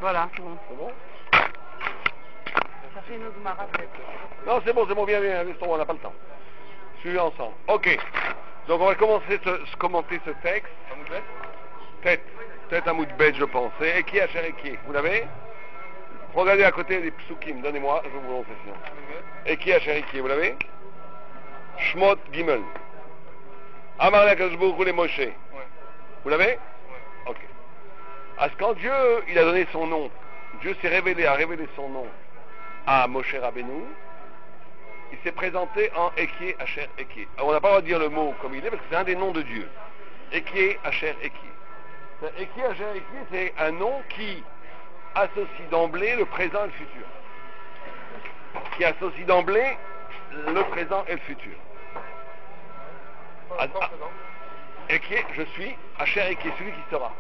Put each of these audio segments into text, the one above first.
Voilà, c'est bon. C'est bon? Ça fait une autre marade. Non, c'est bon, viens, laisse tomber, on n'a pas le temps. Suivez ensemble. Ok. Donc on va commenter ce texte. Tête à Moudbet, je pense. Et qui a cher et qui? Vous l'avez? Regardez à côté des psukim, donnez-moi, je vous l'enseigne sinon. Et qui a cher et qui? Vous l'avez? Shmot Gimel. Amar Akadosh Baruch Hu le Moshe. Vous l'avez? Ok. Parce que quand Dieu, il a donné son nom, Dieu a révélé son nom à Moshe Rabbeinu, il s'est présenté en Ekie, Asher, Ekie. Alors on n'a pas le droit de dire le mot comme il est, parce que c'est un des noms de Dieu. Ekie, Asher, Ekie. Ekie, Asher, Ekie, c'est un nom qui associe d'emblée le présent et le futur. Qui associe d'emblée le présent et le futur. Ekie, je suis, Asher, Ekie, celui qui sera.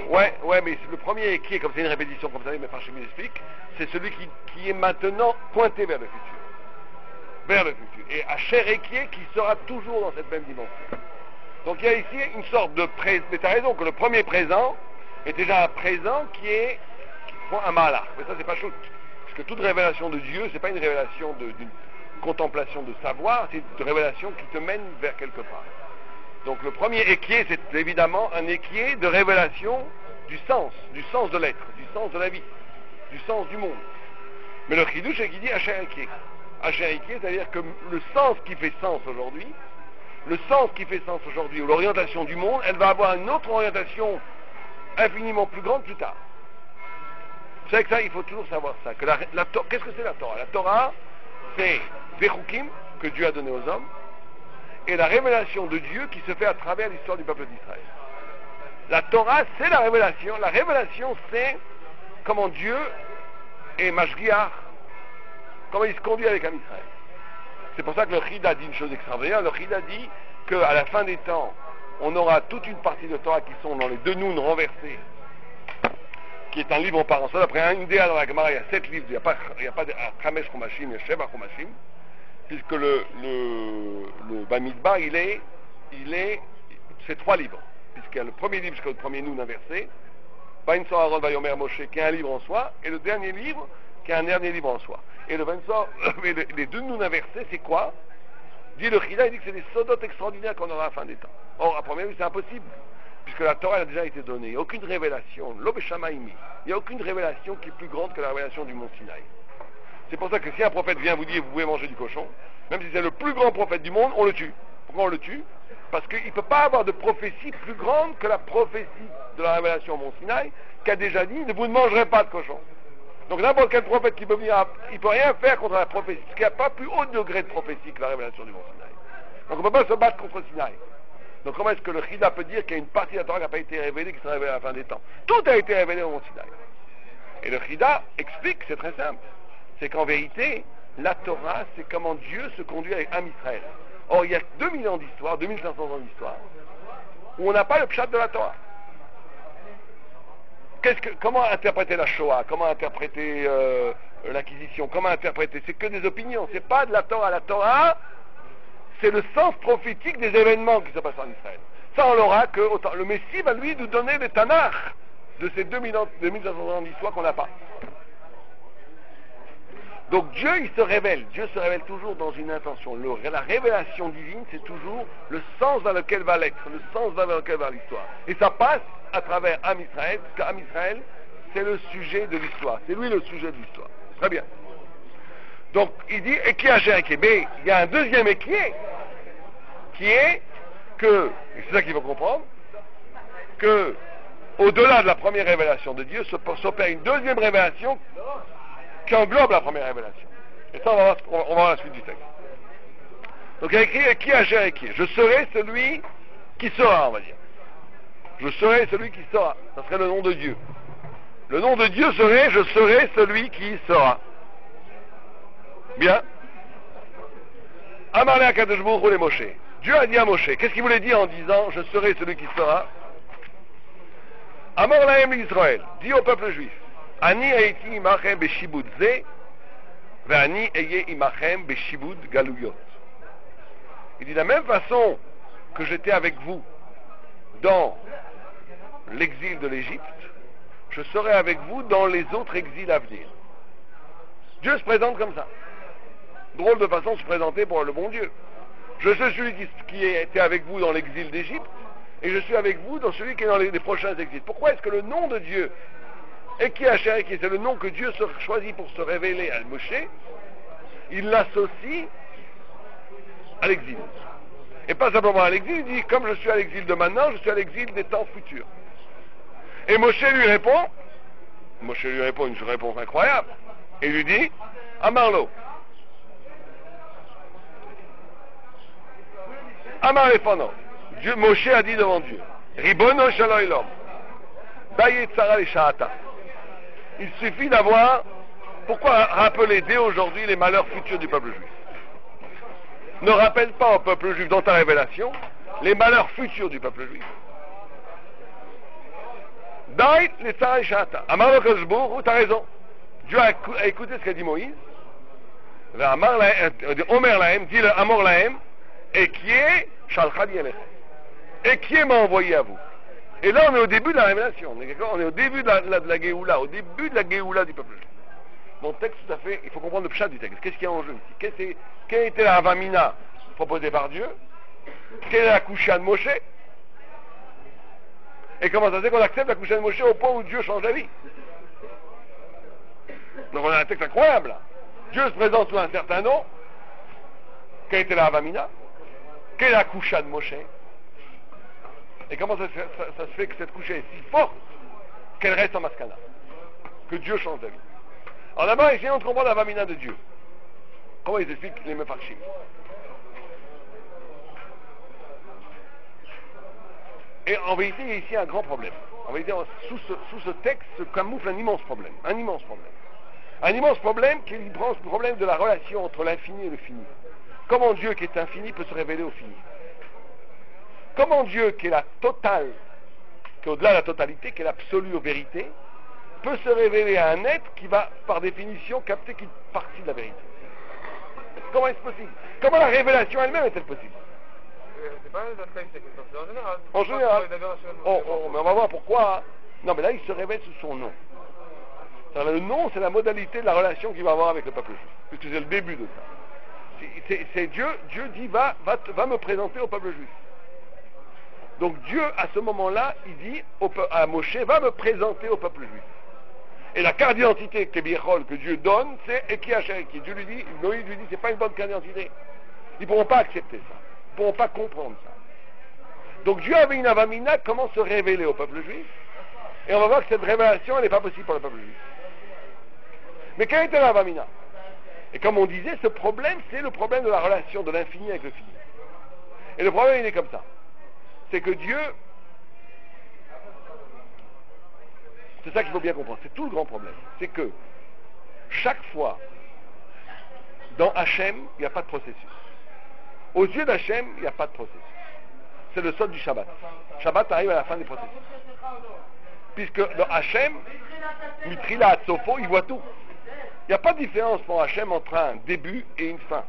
Ouais, mais le premier Ekie, comme c'est une répétition comme ça, mais par chez lui explique, c'est celui qui est maintenant pointé vers le futur. Vers le futur. Et Asher Ekie qui sera toujours dans cette même dimension. Donc il y a ici une sorte de présent. Mais tu as raison que le premier présent est déjà un présent qui prend un malach. Mais ça c'est pas chouette. Parce que toute révélation de Dieu, c'est pas une révélation d'une contemplation de savoir, c'est une révélation qui te mène vers quelque part. Donc le premier équier, c'est évidemment un équier de révélation du sens de l'être, du sens de la vie, du sens du monde. Mais le chidouche, c'est qu'il dit Asher équier. Asher équier, c'est-à-dire que le sens qui fait sens aujourd'hui, ou l'orientation du monde, elle va avoir une autre orientation infiniment plus grande plus tard. C'est avec ça, il faut toujours savoir ça. Que qu'est-ce que c'est la Torah? La Torah, c'est des chukim que Dieu a donné aux hommes, et la révélation de Dieu qui se fait à travers l'histoire du peuple d'Israël. La Torah, c'est la révélation. La révélation, c'est comment Dieu est Mashgiach, comment il se conduit avec un Israël. C'est pour ça que le Chida dit une chose extraordinaire. Le Chida dit qu'à la fin des temps, on aura toute une partie de Torah qui sont dans les deux nouns renversés, qui est un livre en part en seul. Après une idée dans la Gemara, il y a 7 livres, il n'y a pas de Chamesh Chumashim, il y a Sheva Chumashim, puisque le Bamidbar, c'est 3 livres, puisqu'il y a le premier livre jusqu'au premier noun inversé, Bainsor Aaron Vayomer Moshe, qui est un livre en soi, et le dernier livre, qui est un dernier livre en soi. Et le Bainsor, les deux nouns inversés, c'est quoi? Dit le Chida, il dit que c'est des sodotes extraordinaires qu'on aura à la fin des temps. Or, à première vue, c'est impossible, puisque la Torah a déjà été donnée. Il n'y a aucune révélation, l'Obeshamaïmi, il n'y a aucune révélation qui est plus grande que la révélation du mont Sinaï. C'est pour ça que si un prophète vient vous dire vous pouvez manger du cochon, même si c'est le plus grand prophète du monde, on le tue. Pourquoi on le tue? Parce qu'il ne peut pas avoir de prophétie plus grande que la prophétie de la révélation au mont Sinaï, qui a déjà dit vous ne mangerez pas de cochon. Donc n'importe quel prophète qui peut venir, il ne peut rien faire contre la prophétie, parce qu'il n'y a pas plus haut degré de prophétie que la révélation du mont Sinaï. Donc on ne peut pas se battre contre Sinaï. Donc comment est-ce que le Chida peut dire qu'il y a une partie de la Torah qui n'a pas été révélée, qui sera révélée à la fin des temps? Tout a été révélé au mont Sinaï. Et le Chida explique, c'est très simple, c'est qu'en vérité, la Torah, c'est comment Dieu se conduit avec Am Israël. Or, il y a 2000 ans d'histoire, 2500 ans d'histoire, où on n'a pas le pshat de la Torah. Comment interpréter la Shoah? Comment interpréter l'Inquisition? Comment interpréter? C'est que des opinions, c'est pas de la Torah. La Torah, c'est le sens prophétique des événements qui se passent en Israël. Ça, on l'aura que autant. Le Messie va lui nous donner le Tanakh de ces 2500 ans d'histoire qu'on n'a pas. Donc Dieu, il se révèle. Dieu se révèle toujours dans une intention. La révélation divine, c'est toujours le sens dans lequel va l'être, le sens dans lequel va l'histoire. Et ça passe à travers Am Israël, parce qu'Am Israël, c'est le sujet de l'histoire. C'est lui le sujet de l'histoire. Très bien. Donc, il dit, et qui a géré qui? Mais il y a un deuxième équier, qui est que, et c'est ça qu'il faut comprendre, que, au-delà de la première révélation de Dieu, s'opère une deuxième révélation qui englobe la première révélation. Et ça, on va voir la suite du texte. Donc, il y a écrit, et qui a géré qui? Je serai celui qui sera, on va dire. Je serai celui qui sera. Ça serait le nom de Dieu. Le nom de Dieu serait, je serai celui qui sera. Bien. Amarle Akadosh Baruch Hu le Moshe. Dieu a dit à Moshe, qu'est-ce qu'il voulait dire en disant, je serai celui qui sera? Amor lahem l'Israël, dit au peuple juif, Ani haiti imachem beshibud ze, ve'ani eye imachem beshibud galuyot. Il dit de la même façon que j'étais avec vous dans l'exil de l'Égypte, je serai avec vous dans les autres exils à venir. Dieu se présente comme ça. Drôle de façon de se présenter pour le bon Dieu. Je suis celui qui était avec vous dans l'exil d'Égypte, et je suis avec vous dans celui qui est dans les prochains exils. Pourquoi est-ce que le nom de Dieu, et qui c'est le nom que Dieu choisit pour se révéler à Moshe, il l'associe à l'exil. Et pas simplement à l'exil, il dit, comme je suis à l'exil de maintenant, je suis à l'exil des temps futurs. Et Moshe lui répond une réponse incroyable, et lui dit, Amarlo, Amar Lefano, Dieu, Moshe a dit devant Dieu, Ribono Shaloilom, Bayetzara Shahata. Il suffit d'avoir, pourquoi rappeler dès aujourd'hui les malheurs futurs du peuple juif? Ne rappelle pas au peuple juif dans ta révélation les malheurs futurs du peuple juif. Daït les Tzara Shahata. Amar lo Kadosh Baruch Hu, t'as raison. Dieu a écouté ce qu'a dit Moïse. Omer Lahem, dit le Amor Lahem, et qui est Shalchad Yelech, et qui est m'a envoyé à vous. Et là on est au début de la révélation, on est au début de la Géoula, au début de la Géoula du peuple juif. Mon texte tout à fait, il faut comprendre le pshat du texte. Qu'est-ce qu'il y a en jeu ici? Quelle était la Havamina proposée par Dieu? Quelle est la Kusha de Moshe? Et comment ça se fait qu'on accepte la Kusha de Moshe au point où Dieu change la vie? Donc on a un texte incroyable là. Dieu se présente sous un certain nom. Quelle était la Havamina? Quelle est la Kusha de Moshe? Et comment ça se fait que cette Kusha est si forte qu'elle reste en Maskana? Que Dieu change la vie. Alors d'abord, essayons de comprendre la Havamina de Dieu. Comment ils expliquent les Mefarshim? Et en vérité, il y a ici un grand problème. En vérité, sous ce texte se camoufle un immense problème. Un immense problème. Un immense problème qui est le problème de la relation entre l'infini et le fini. Comment Dieu qui est infini peut se révéler au fini? Comment Dieu qui est la totale, qui est au-delà de la totalité, qui est l'absolue vérité, peut se révéler à un être qui va, par définition, capter qu'une partie de la vérité? Comment est-ce possible? Comment la révélation elle-même est-elle possible? C'est pas un texte, c'est en général. En général. Mais on va voir pourquoi. Non, mais là, il se révèle sous son nom. Alors, le nom, c'est la modalité de la relation qu'il va avoir avec le peuple juif, puisque c'est le début de ça. C'est Dieu dit, va me présenter au peuple juif. Donc Dieu, à ce moment-là, il dit à Moshe, va me présenter au peuple juif. Et la carte d'identité que Dieu donne, c'est Eki Hachereki. Dieu lui dit, Moïse lui dit, c'est pas une bonne carte d'identité. Ils ne pourront pas accepter ça. Ils ne pourront pas comprendre ça. Donc Dieu avait une Havamina, comment se révéler au peuple juif. Et on va voir que cette révélation, elle n'est pas possible pour le peuple juif. Mais quelle était la Havamina? Et comme on disait, ce problème, c'est le problème de la relation de l'infini avec le fini. Et le problème, il est comme ça. C'est que Dieu, c'est ça qu'il faut bien comprendre, c'est tout le grand problème. C'est que chaque fois, dans Hachem, il n'y a pas de processus. Aux yeux d'Hachem, il n'y a pas de processus. C'est le sod du Shabbat. Shabbat arrive à la fin du processus. Puisque dans Hachem, Mitrila Atzofo, il voit tout. Il n'y a pas de différence pour Hachem entre un début et une fin.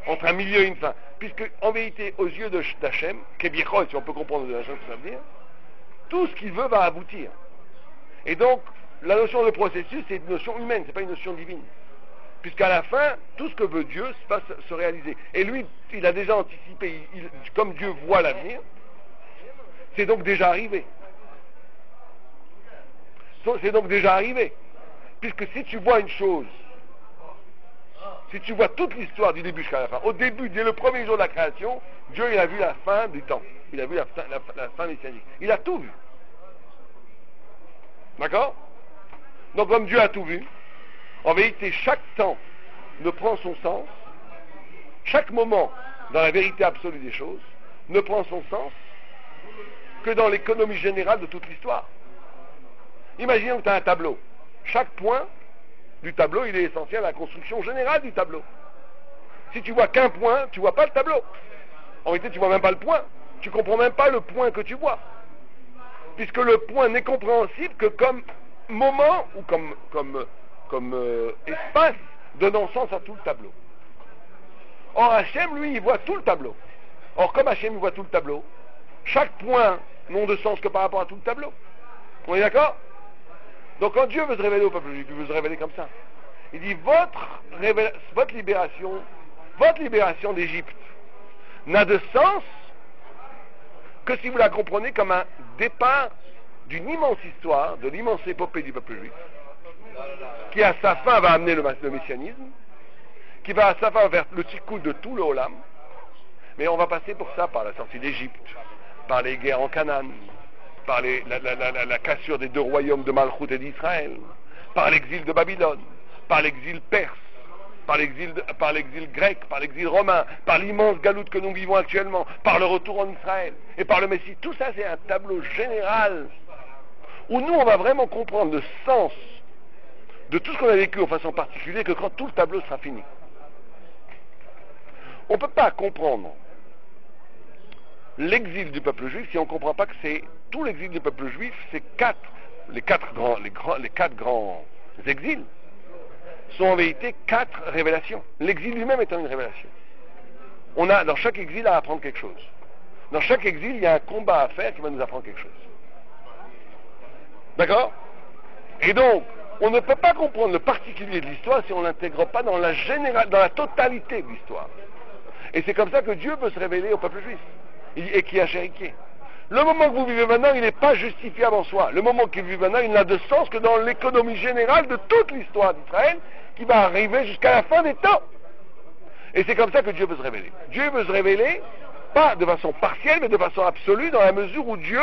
Entre un milieu et une fin. Puisque, en vérité, aux yeux d'Hachem, Kebichol, si on peut comprendre de Hachem ce que ça veut dire, tout ce qu'il veut va aboutir. Et donc, la notion de processus, c'est une notion humaine, c'est pas une notion divine. Puisqu'à la fin, tout ce que veut Dieu va se réaliser. Et lui, il a déjà anticipé, comme Dieu voit l'avenir, c'est donc déjà arrivé. C'est donc déjà arrivé. Puisque si tu vois une chose, si tu vois toute l'histoire du début jusqu'à la fin, au début, dès le premier jour de la création, Dieu il a vu la fin du temps. Il a vu la fin messianique. Il a tout vu. D'accord? Donc comme Dieu a tout vu, en vérité, chaque temps ne prend son sens, chaque moment dans la vérité absolue des choses ne prend son sens que dans l'économie générale de toute l'histoire. Imaginons que tu as un tableau. Chaque point du tableau, il est essentiel à la construction générale du tableau. Si tu vois qu'un point, tu vois pas le tableau. En réalité, tu vois même pas le point. Tu comprends même pas le point que tu vois. Puisque le point n'est compréhensible que comme moment ou comme espace donnant sens à tout le tableau. Or, Hachem, lui, il voit tout le tableau. Or, comme Hachem, il voit tout le tableau, chaque point n'a de sens que par rapport à tout le tableau. On est d'accord? Donc quand Dieu veut se révéler au peuple juif, il veut se révéler comme ça. Il dit votre libération d'Égypte n'a de sens que si vous la comprenez comme un départ d'une immense histoire, de l'immense épopée du peuple juif, qui à sa fin va amener le messianisme, qui va à sa fin vers le tikkun de tout le Olam, mais on va passer pour ça par la sortie d'Égypte, par les guerres en Canaan, par la cassure des deux royaumes de Malchut et d'Israël, par l'exil de Babylone, par l'exil perse, par l'exil grec, par l'exil romain, par l'immense galoute que nous vivons actuellement, par le retour en Israël et par le Messie. Tout ça, c'est un tableau général où nous, on va vraiment comprendre le sens de tout ce qu'on a vécu en façon particulière que quand tout le tableau sera fini. On ne peut pas comprendre l'exil du peuple juif si on ne comprend pas que c'est tout l'exil du peuple juif, c'est les quatre grands exils sont en vérité 4 révélations. L'exil lui-même étant une révélation. On a dans chaque exil à apprendre quelque chose. Dans chaque exil, il y a un combat à faire qui va nous apprendre quelque chose. D'accord? Et donc, on ne peut pas comprendre le particulier de l'histoire si on ne l'intègre pas dans la totalité de l'histoire. Et c'est comme ça que Dieu peut se révéler au peuple juif. Et qui a chériqué. Le moment que vous vivez maintenant, il n'est pas justifiable en soi. Le moment que vous vivez maintenant, il n'a de sens que dans l'économie générale de toute l'histoire d'Israël, qui va arriver jusqu'à la fin des temps. Et c'est comme ça que Dieu veut se révéler. Dieu veut se révéler, pas de façon partielle, mais de façon absolue, dans la mesure où Dieu,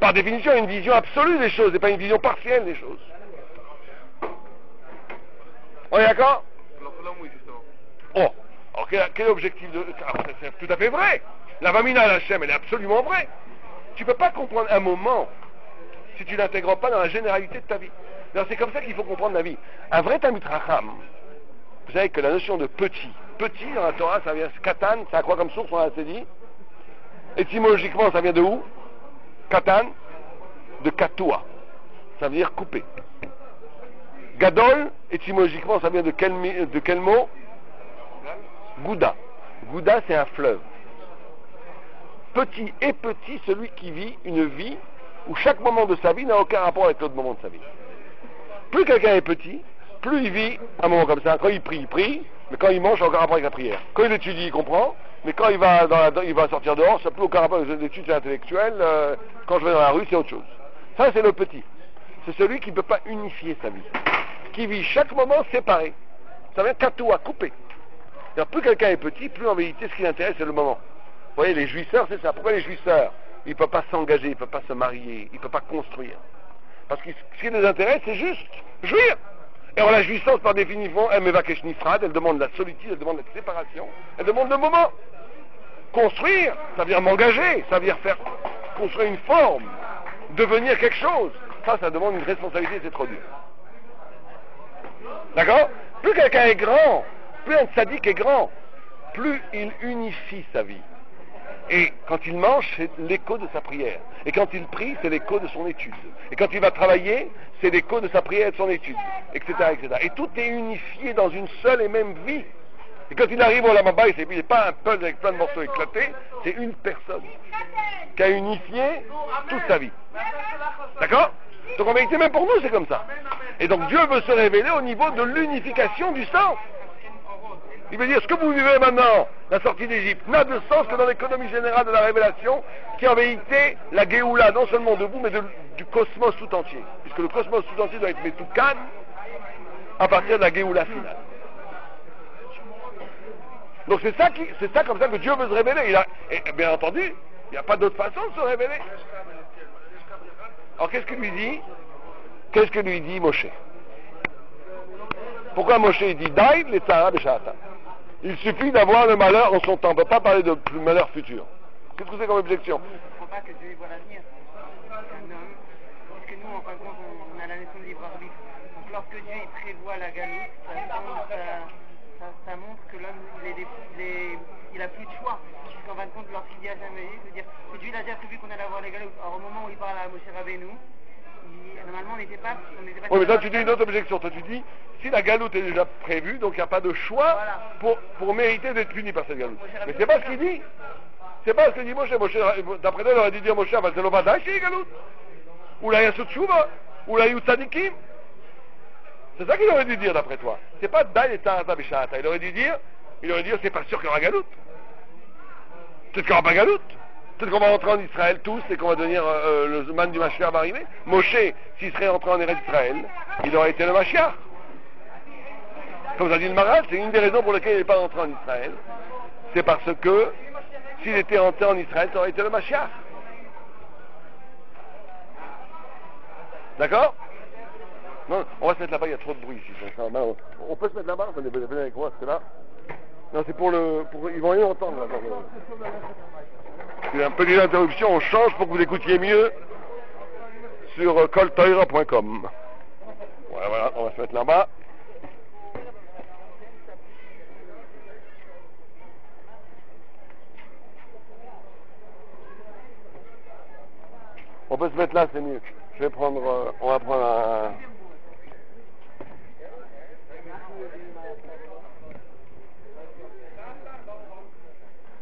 par définition, a une vision absolue des choses, et pas une vision partielle des choses. On est d'accord? Oh, alors quel est l'objectif de... Alors, c'est tout à fait vrai. La Vamina à l'Hachem, elle est absolument vraie. Tu ne peux pas comprendre un moment si tu ne l'intègres pas dans la généralité de ta vie. Alors, c'est comme ça qu'il faut comprendre la vie. Un vrai Talmid Chacham, vous savez que la notion de petit dans la Torah, ça vient de Katan, ça a quoi comme source, on a dit? Étymologiquement, ça vient de où? Katan, de Katua. Ça veut dire couper. Gadol, étymologiquement, ça vient de quel mot? Gouda. Gouda, c'est un fleuve. Petit est petit celui qui vit une vie où chaque moment de sa vie n'a aucun rapport avec l'autre moment de sa vie. Plus quelqu'un est petit, plus il vit un moment comme ça. Quand il prie, mais quand il mange, ça n'a aucun rapport avec la prière. Quand il étudie, il comprend, mais quand il va sortir dehors, ça n'a plus aucun rapport avec les études, c'est intellectuel. Quand je vais dans la rue, c'est autre chose. Ça, c'est le petit. C'est celui qui ne peut pas unifier sa vie, qui vit chaque moment séparé. Ça vient katoua, coupé. Alors, plus quelqu'un est petit, plus en vérité, ce qui l'intéresse, c'est le moment. Vous voyez, les jouisseurs, c'est ça. Pourquoi les jouisseurs? Il ne peut pas s'engager, il ne peut pas se marier, il ne peut pas construire. Parce que ce qui les intéresse, c'est juste jouir. Et alors la jouissance, par définition, elle m'évakesh nifrad, elle demande la solitude, elle demande la séparation, elle demande le moment. Construire, ça veut dire m'engager, ça veut dire faire construire une forme, devenir quelque chose. Ça demande une responsabilité, c'est trop dur. D'accord? Plus quelqu'un est grand, plus un tzaddik est grand, plus il unifie sa vie. Et quand il mange, c'est l'écho de sa prière. Et quand il prie, c'est l'écho de son étude. Et quand il va travailler, c'est l'écho de sa prière et de son étude, etc., etc. Et tout est unifié dans une seule et même vie. Et quand il arrive au Lamaba, il n'est pas un puzzle avec plein de morceaux éclatés, c'est une personne qui a unifié toute sa vie. D'accord? Donc en vérité, même pour nous, c'est comme ça. Et donc Dieu veut se révéler au niveau de l'unification du sens. Il veut dire, ce que vous vivez maintenant, la sortie d'Égypte, n'a de sens que dans l'économie générale de la révélation, qui est en vérité la Géoula, non seulement de vous, mais du cosmos tout entier. Puisque le cosmos tout entier doit être Metoukan à partir de la Géoula finale. Donc c'est ça comme ça que Dieu veut se révéler. Et bien entendu, il n'y a pas d'autre façon de se révéler. Alors qu'est-ce que lui dit Moshe? Pourquoi Moshe dit Daïd les Tzara Besha'ata? Il suffit d'avoir le malheur en son temps. On ne peut pas parler de malheur futur. Qu'est-ce que c'est comme objection? Je ne crois pas que Dieu voit l'avenir. Puisque nous, en fin de compte, on a la notion de libre arbitre. Donc lorsque Dieu il prévoit la galoute, ça montre que l'homme il a plus de choix. Puisqu'en fin de compte, lorsqu'il dit à jamais, c'est-à-dire que Dieu il a déjà prévu qu'on allait avoir les galoutes. Alors au moment où il parle à Moshe Rabbeinu, normalement on n'était pas... Oui, mais toi tu dis une autre objection. Toi tu dis, si la galoute est déjà prévue, donc il n'y a pas de choix pour mériter d'être puni par cette galoute. Mais c'est pas ce qu'il dit. C'est pas ce que dit Moshe. D'après toi, il aurait dû dire Moshe, c'est le badaï chez les galoutes. Ou la Yassou Tchouva. Ou la Yutzadikim. C'est ça qu'il aurait dû dire d'après toi. C'est pas Daï et Tarata Bishata. Il aurait dû dire, c'est pas sûr qu'il y aura Galout. Peut-être qu'il n'y aura pas Galout. Peut-être qu'on va rentrer en Israël tous et qu'on va devenir le man du Mashiach va arriver. Moshe, s'il serait rentré en Eretz Israël, il aurait été le Mashiach. Comme ça dit le Maral, c'est une des raisons pour lesquelles il n'est pas rentré en Israël. C'est parce que s'il était rentré en Israël, ça aurait été le Mashiach. D'accord? Non, on va se mettre là-bas, il y a trop de bruit ici. On peut se mettre là-bas, venez avec moi, c'est là. Non, c'est ils vont rien entendre là. Il y a un peu d'interruption, on change pour que vous écoutiez mieux sur coltoira.com. Voilà, on va se mettre là-bas. On peut se mettre là, c'est mieux. On va prendre un...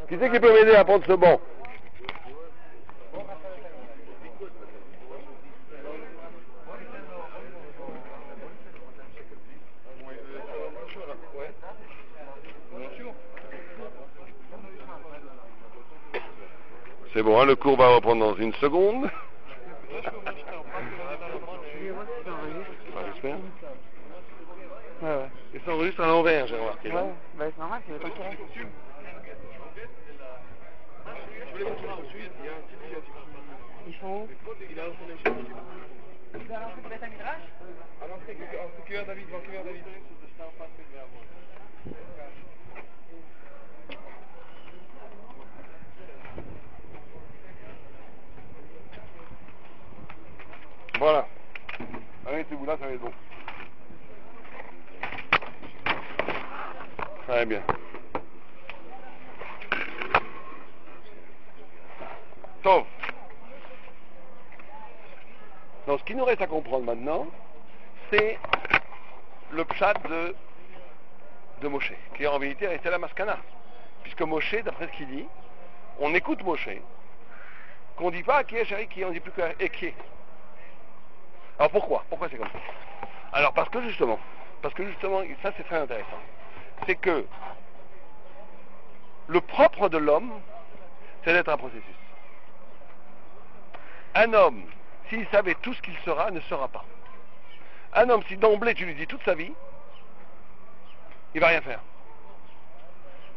Qui c'est qui peut m'aider à prendre ce banc? C'est bon, hein, le cours va reprendre dans une seconde. J'espère. Ouais. Et ça enregistre à l'envers, j'ai remarqué. Ouais, bah c'est normal, c'est le temps qu'il reste. Ils sont où? Il a un vers l'entrée du Beth Midrash? À l'entrée, en cuillère David, en cuillère David. Voilà. Arrêtez-vous là, ça va être bon. Très bien. Tov. Donc, ce qui nous reste à comprendre maintenant, c'est le pshat de Moshe, qui en vérité est resté la maskana. Puisque Moshe, d'après ce qu'il dit, on écoute Moshe, qu'on ne dit pas qui est chéri, qui on dit plus que. Alors pourquoi c'est comme ça? Alors parce que justement, ça c'est très intéressant, c'est que le propre de l'homme, c'est d'être un processus. Un homme, s'il savait tout ce qu'il sera, ne sera pas. Un homme, si d'emblée tu lui dis toute sa vie, il va rien faire.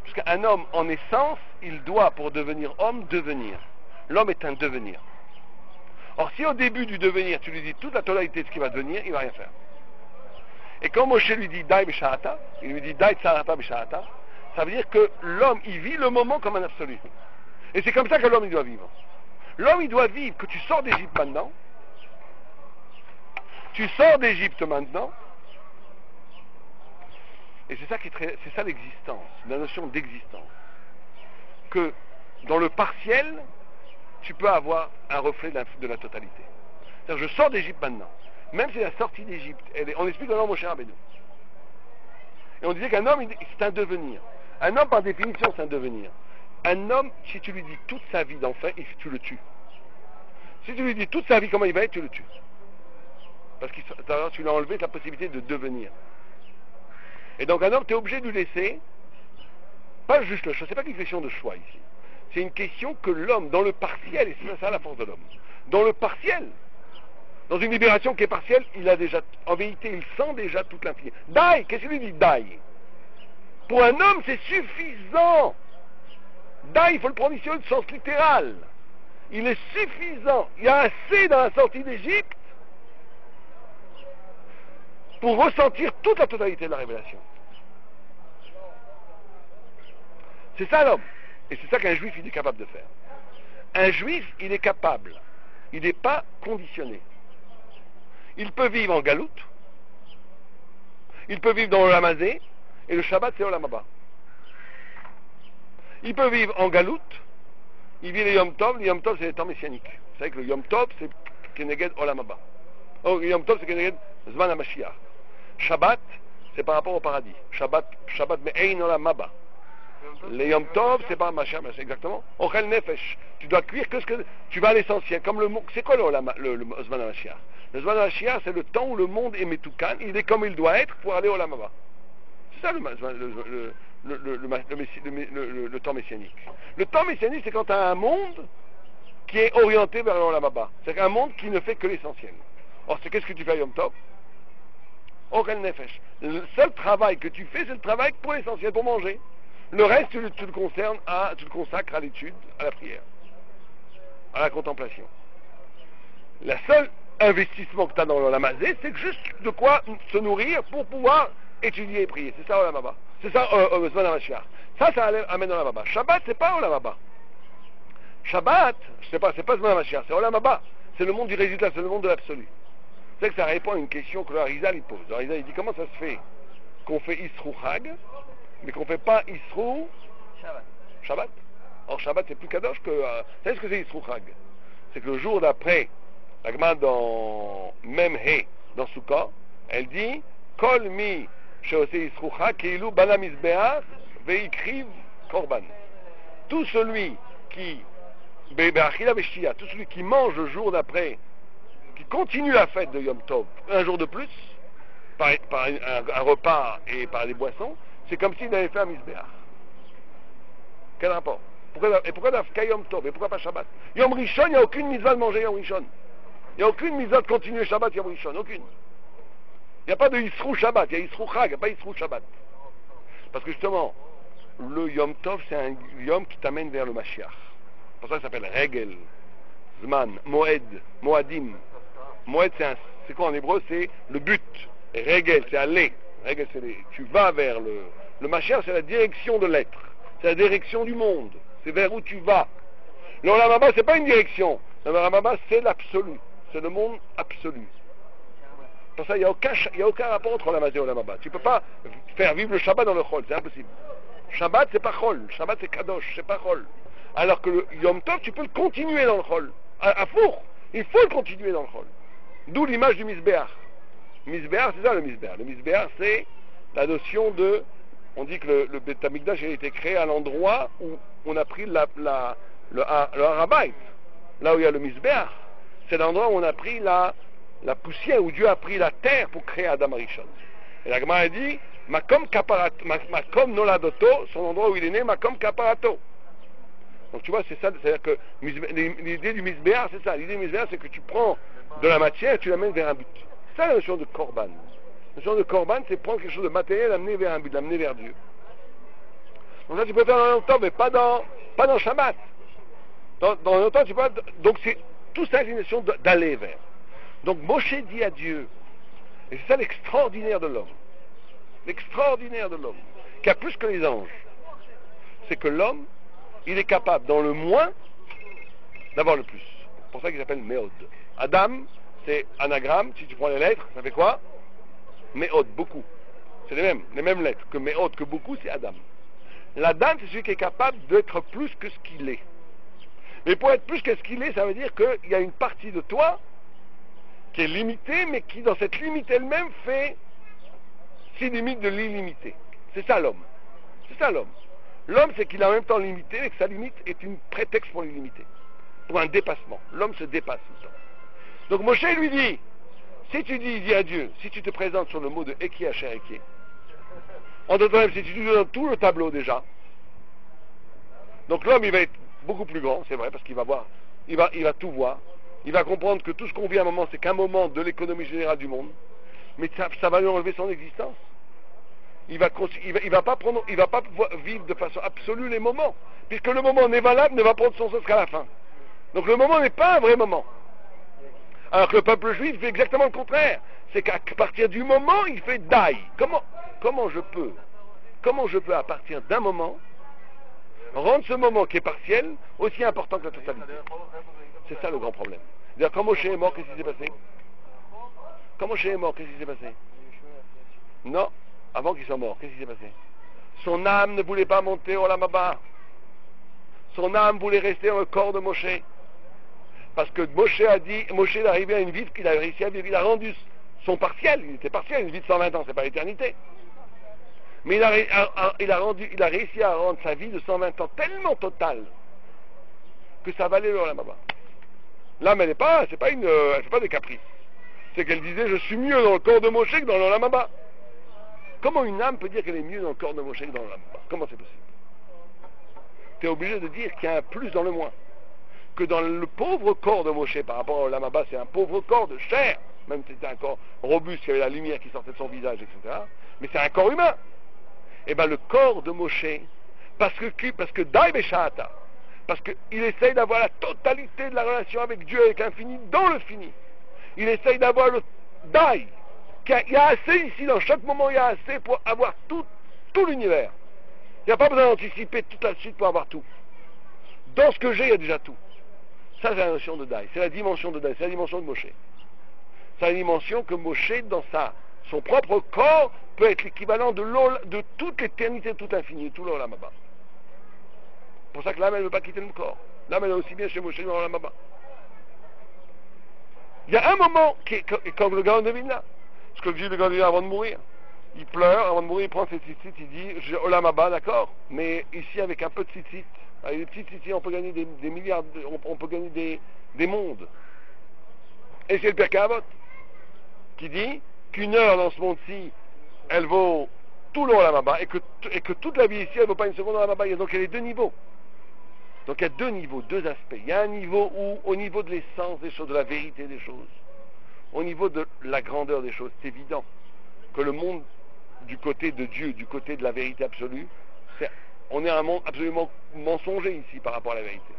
Puisqu'un homme, en essence, il doit, pour devenir homme, devenir. L'homme est un devenir. Or, si au début du devenir, tu lui dis toute la totalité de ce qu'il va devenir, il ne va rien faire. Et quand Moshe lui dit Daï Bishahata, il lui dit Daï Tsarata Bishahata, ça veut dire que l'homme, il vit le moment comme un absolu. Et c'est comme ça que l'homme, il doit vivre. L'homme, il doit vivre que tu sors d'Égypte maintenant. Tu sors d'Égypte maintenant. Et c'est ça c'est ça l'existence, la notion d'existence. Que dans le partiel, tu peux avoir un reflet de la totalité. C'est-à-dire, je sors d'Égypte maintenant. Même si la sortie d'Égypte, on explique un homme au cher Abédou. Et on disait qu'un homme, c'est un devenir. Un homme, par définition, c'est un devenir. Un homme, si tu lui dis toute sa vie d'enfant, tu le tues. Si tu lui dis toute sa vie comment il va être, tu le tues. Parce que tu lui as enlevé la possibilité de devenir. Et donc un homme, tu es obligé de lui laisser, pas juste le choix, c'est pas une question de choix ici. C'est une question que l'homme, dans le partiel, et c'est ça la force de l'homme, dans le partiel, dans une libération qui est partielle, il a déjà, en vérité, il sent déjà toute l'infini. Daï, qu'est-ce qu'il lui dit Daï? Pour un homme, c'est suffisant. Daï, il faut le prendre ici au sens littéral. Il est suffisant. Il y a assez dans la sortie d'Égypte pour ressentir toute la totalité de la révélation. C'est ça l'homme. Et c'est ça qu'un juif, il est capable de faire. Un juif, il est capable. Il n'est pas conditionné. Il peut vivre en galoute. Il peut vivre dans Olam Hazé. Et le Shabbat, c'est Olam Haba. Il peut vivre en galoute. Il vit les Yom Tov. Les Yom Tov, c'est les temps messianiques. Vous savez que le Yom Tov, c'est Keneged Olam Haba. Oh, le Yom Tov, c'est Keneged Zman HaMashiach. Shabbat, c'est par rapport au paradis. Shabbat me'ein Olam Haba. Les Yom Tov, c'est pas Mashiach, c'est exactement. Ochel Nefesh. Tu dois cuire que ce que. Tu vas à l'essentiel. Comme le mot. C'est quoi le Zman HaMashiach? Le Zman HaMashiach, c'est le temps où le monde est Metoukan, il est comme il doit être pour aller au Olam Haba. C'est ça le temps messianique. Le temps messianique, c'est quand tu as un monde qui est orienté vers le Olam Haba. C'est un monde qui ne fait que l'essentiel. Or, c'est qu'est-ce que tu fais à Yom Tov? Orel Nefesh. Le seul travail que tu fais, c'est le travail pour l'essentiel, pour manger. Le reste, tu le consacres à l'étude, à la prière, à la contemplation. Le seul investissement que tu as dans l'Olam Hazé, c'est juste de quoi se nourrir pour pouvoir étudier et prier. C'est ça Olam Haba. C'est ça Zman HaMashiach. Ça amène Olam Haba. Shabbat, c'est pas Olam Haba. Shabbat, je sais pas, c'est pas Zman HaMashiach, c'est Olam Haba. C'est le monde du résultat, c'est le monde de l'absolu. C'est que ça répond à une question que le Harizal il pose. Le Harizal il dit comment ça se fait qu'on fait Isrou Chag, mais qu'on ne fait pas Isrou Shabbat. Or Shabbat c'est plus kadosh que... vous savez ce que c'est Isrou Chag? C'est que le jour d'après, la Gemara dans Mem He, dans Souka, elle dit Kol mi sheose Isrou Chag keilu bana mizbeach veikriv korban. Tout celui qui tout celui qui mange le jour d'après, qui continue la fête de Yom Tov un jour de plus, par un repas et par des boissons, c'est comme s'il avait fait un misbéach. Quel rapport? Pourquoi qu'à Yom Tov? Et pourquoi pas Shabbat? Yom Rishon, il n'y a aucune mitzvah de manger Yom Rishon. Il n'y a aucune mitzvah de continuer Shabbat Yom Rishon. Aucune. Il n'y a pas de Yisrou Shabbat, il y a Yisrou Chag, il n'y a pas Yisrou Shabbat. Parce que justement, le Yom Tov, c'est un Yom qui t'amène vers le Mashiach. C'est pour ça que ça s'appelle Regel, Zman, Moed, Moadim. Moed, c'est quoi en hébreu? C'est le but. Et Regel, c'est aller. Regel, tu vas vers le Mashiach, c'est la direction de l'être. C'est la direction du monde. C'est vers où tu vas. Le Olam Haba, c'est pas une direction. Le Olam Haba, c'est l'absolu. C'est le monde absolu. Pour ça, il n'y a aucun rapport entre Olam Haba et Olam Haba. Tu ne peux pas faire vivre le Shabbat dans le Chol. C'est impossible. Shabbat, c'est pas Chol. Shabbat, c'est Kadosh. C'est pas Chol. Alors que le Yom Tov, tu peux le continuer dans le Chol. À four. Il faut le continuer dans le Chol. D'où l'image du Misbéach. Misbéach, c'est ça le Misbéach. Le Misbéach, c'est la notion de... On dit que le Beth Amikdash a été créé à l'endroit où on a pris le Harabait. Là où il y a le Misbéach. C'est l'endroit où on a pris la poussière, où Dieu a pris la terre pour créer Adam Arishon. Et la Gemara a dit Makom Noladoto, son endroit où il est né, Makom Kaparato. Donc tu vois, c'est ça, c'est-à-dire que l'idée du Misbéach, c'est ça. L'idée du Misbéach, c'est que tu prends de la matière et tu l'amènes vers un but. C'est ça la notion de Korban. La notion de Korban, c'est prendre quelque chose de matériel, l'amener vers un but, l'amener vers Dieu. Donc ça, tu peux faire dans Yom Tov, mais pas dans Shabbat. Dans Yom Tov, tu peux... Donc c'est tout ça, c'est une notion d'aller vers. Donc Moshe dit à Dieu, et c'est ça l'extraordinaire de l'homme, qui a plus que les anges, c'est que l'homme, il est capable, dans le moins, d'avoir le plus. C'est pour ça qu'il s'appelle Méod. Adam, c'est anagramme, si tu prends les lettres, ça fait quoi? Méod, beaucoup. C'est les mêmes lettres. Que Méod, que beaucoup, c'est Adam. L'Adam, c'est celui qui est capable d'être plus que ce qu'il est. Mais pour être plus que ce qu'il est, ça veut dire qu'il y a une partie de toi qui est limitée, mais qui, dans cette limite elle-même, fait ses limites de l'illimité. C'est ça l'homme. L'homme, c'est qu'il est en même temps limité, et que sa limite est une prétexte pour l'illimité. Pour un dépassement. L'homme se dépasse tout le temps. Donc Moshe lui dit, si tu dis à Dieu, si tu te présentes sur le mot de Eki Asher Eki, en d'autres termes, si tu lui donnes tout le tableau déjà, donc l'homme il va être beaucoup plus grand, c'est vrai, parce qu'il va voir, il va tout voir, il va comprendre que tout ce qu'on vit à un moment, c'est qu'un moment de l'économie générale du monde, mais ça va lui enlever son existence. Il va pas pouvoir vivre de façon absolue les moments, puisque le moment n'est valable, ne va prendre son sens qu'à la fin. Donc le moment n'est pas un vrai moment. Alors que le peuple juif fait exactement le contraire. C'est qu'à partir du moment, il fait daï. Comment je peux, à partir d'un moment, rendre ce moment qui est partiel aussi important que la totalité? C'est ça le grand problème. C'est-à-dire, quand Moshe est mort, qu'est-ce qui s'est passé? Non, avant qu'il soit mort, qu'est-ce qui s'est passé? Son âme ne voulait pas monter au Olam Haba. Son âme voulait rester dans le corps de Moshe. Parce que Moshe est arrivé à une vie qu'il a réussi à vivre. Il a rendu son partiel, il était partiel, une vie de 120 ans, c'est pas l'éternité. Mais il a réussi à rendre sa vie de 120 ans tellement totale que ça valait le Olam Haba. L'âme, elle fait pas des caprices. c'est qu'elle disait, je suis mieux dans le corps de Moshe que dans l'Olam Haba. Comment une âme peut dire qu'elle est mieux dans le corps de Moshe que dans l'Olam Haba? Comment c'est possible? Tu es obligé de dire qu'il y a un plus dans le moins. Que dans le pauvre corps de Moshe par rapport à l'Olam Haba, c'est un pauvre corps de chair, même si c'était un corps robuste, il y avait la lumière qui sortait de son visage, etc. Mais c'est un corps humain. Et bien le corps de Moshe, parce que Daï Beshata, parce qu'il essaye d'avoir la totalité de la relation avec Dieu, avec l'infini, dans le fini. Il essaye d'avoir le Daï. Il y a assez ici, dans chaque moment il y a assez pour avoir tout l'univers. Il n'y a pas besoin d'anticiper toute la suite pour avoir tout. Dans ce que j'ai, il y a déjà tout. Ça, c'est la notion de Daï. C'est la dimension de Daï. C'est la dimension de Moshe. C'est la dimension que Moshe, dans son propre corps, peut être l'équivalent de toute l'éternité, tout l'infini, tout l'Olam Haba. C'est pour ça que l'âme, elle ne veut pas quitter le corps. L'âme, elle est aussi bien chez Moshe dans l'Olam Haba. Il y a un moment, comme le Gaon de Vilna, ce que dit le Gaon de Vilna avant de mourir. Il pleure, avant de mourir, il prend ses tzitzit, il dit, j'ai Olam Haba, d'accord, mais ici, avec un peu de tzitzit, avec des petits tzitzit, on peut gagner des milliards, on peut gagner des mondes. Et c'est le Pirkei Avot qui dit qu'une heure dans ce monde-ci, elle vaut tout l'Olam Haba, et que toute la vie ici, elle ne vaut pas une seconde Olam Haba. Donc il y a deux niveaux. Donc il y a deux niveaux, deux aspects. Il y a un niveau où, au niveau de l'essence des choses, de la vérité des choses, au niveau de la grandeur des choses, c'est évident que le monde du côté de Dieu, du côté de la vérité absolue, on est un monde absolument mensonger ici par rapport à la vérité.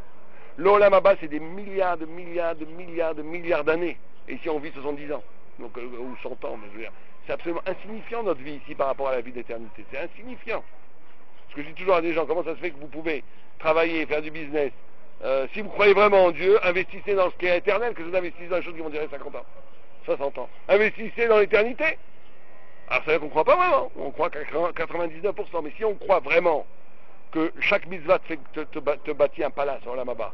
L'Olam Haba, c'est des milliards d'années. Et ici, on vit 70 ans, donc, ou 100 ans, mais je veux dire, c'est absolument insignifiant notre vie ici par rapport à la vie d'éternité. C'est insignifiant. Ce que je dis toujours à des gens, comment ça se fait que vous pouvez travailler, faire du business, si vous croyez vraiment en Dieu, investissez dans ce qui est éternel, que vous investissez dans les choses qui vont durer 50 ans, 60 ans. Investissez dans l'éternité. Alors, c'est-à-dire qu'on ne croit pas vraiment, on croit qu'à 99%, mais si on croit vraiment que chaque mitzvah te bâtit un palace en Olam Haba,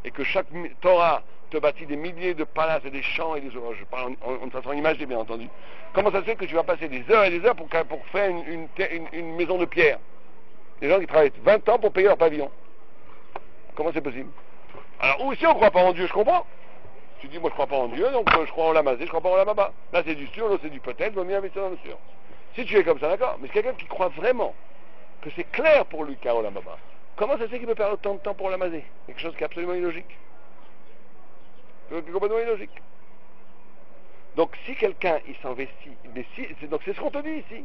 et que chaque Torah te bâtit des milliers de palaces et des champs et des... Je parle en façon imagée, bien entendu. Comment ça se fait que tu vas passer des heures et des heures pour faire une maison de pierre? Des gens qui travaillent 20 ans pour payer leur pavillon. Comment c'est possible? Alors, ou si on ne croit pas en Dieu, je comprends. Tu dis, moi je ne crois pas en Dieu, donc je crois en Lamazé, je ne crois pas en Olam. Là c'est du sûr, là c'est du peut-être, il vaut mieux investir dans le sûr. Si tu es comme ça, d'accord. Mais c'est quelqu'un qui croit vraiment que c'est clair pour lui qu'à Olam, comment ça se fait qu'il peut perdre autant de temps pour Olamazé? Quelque chose qui est absolument illogique. Qui est complètement illogique. Donc si quelqu'un il s'investit, donc c'est ce qu'on te dit ici.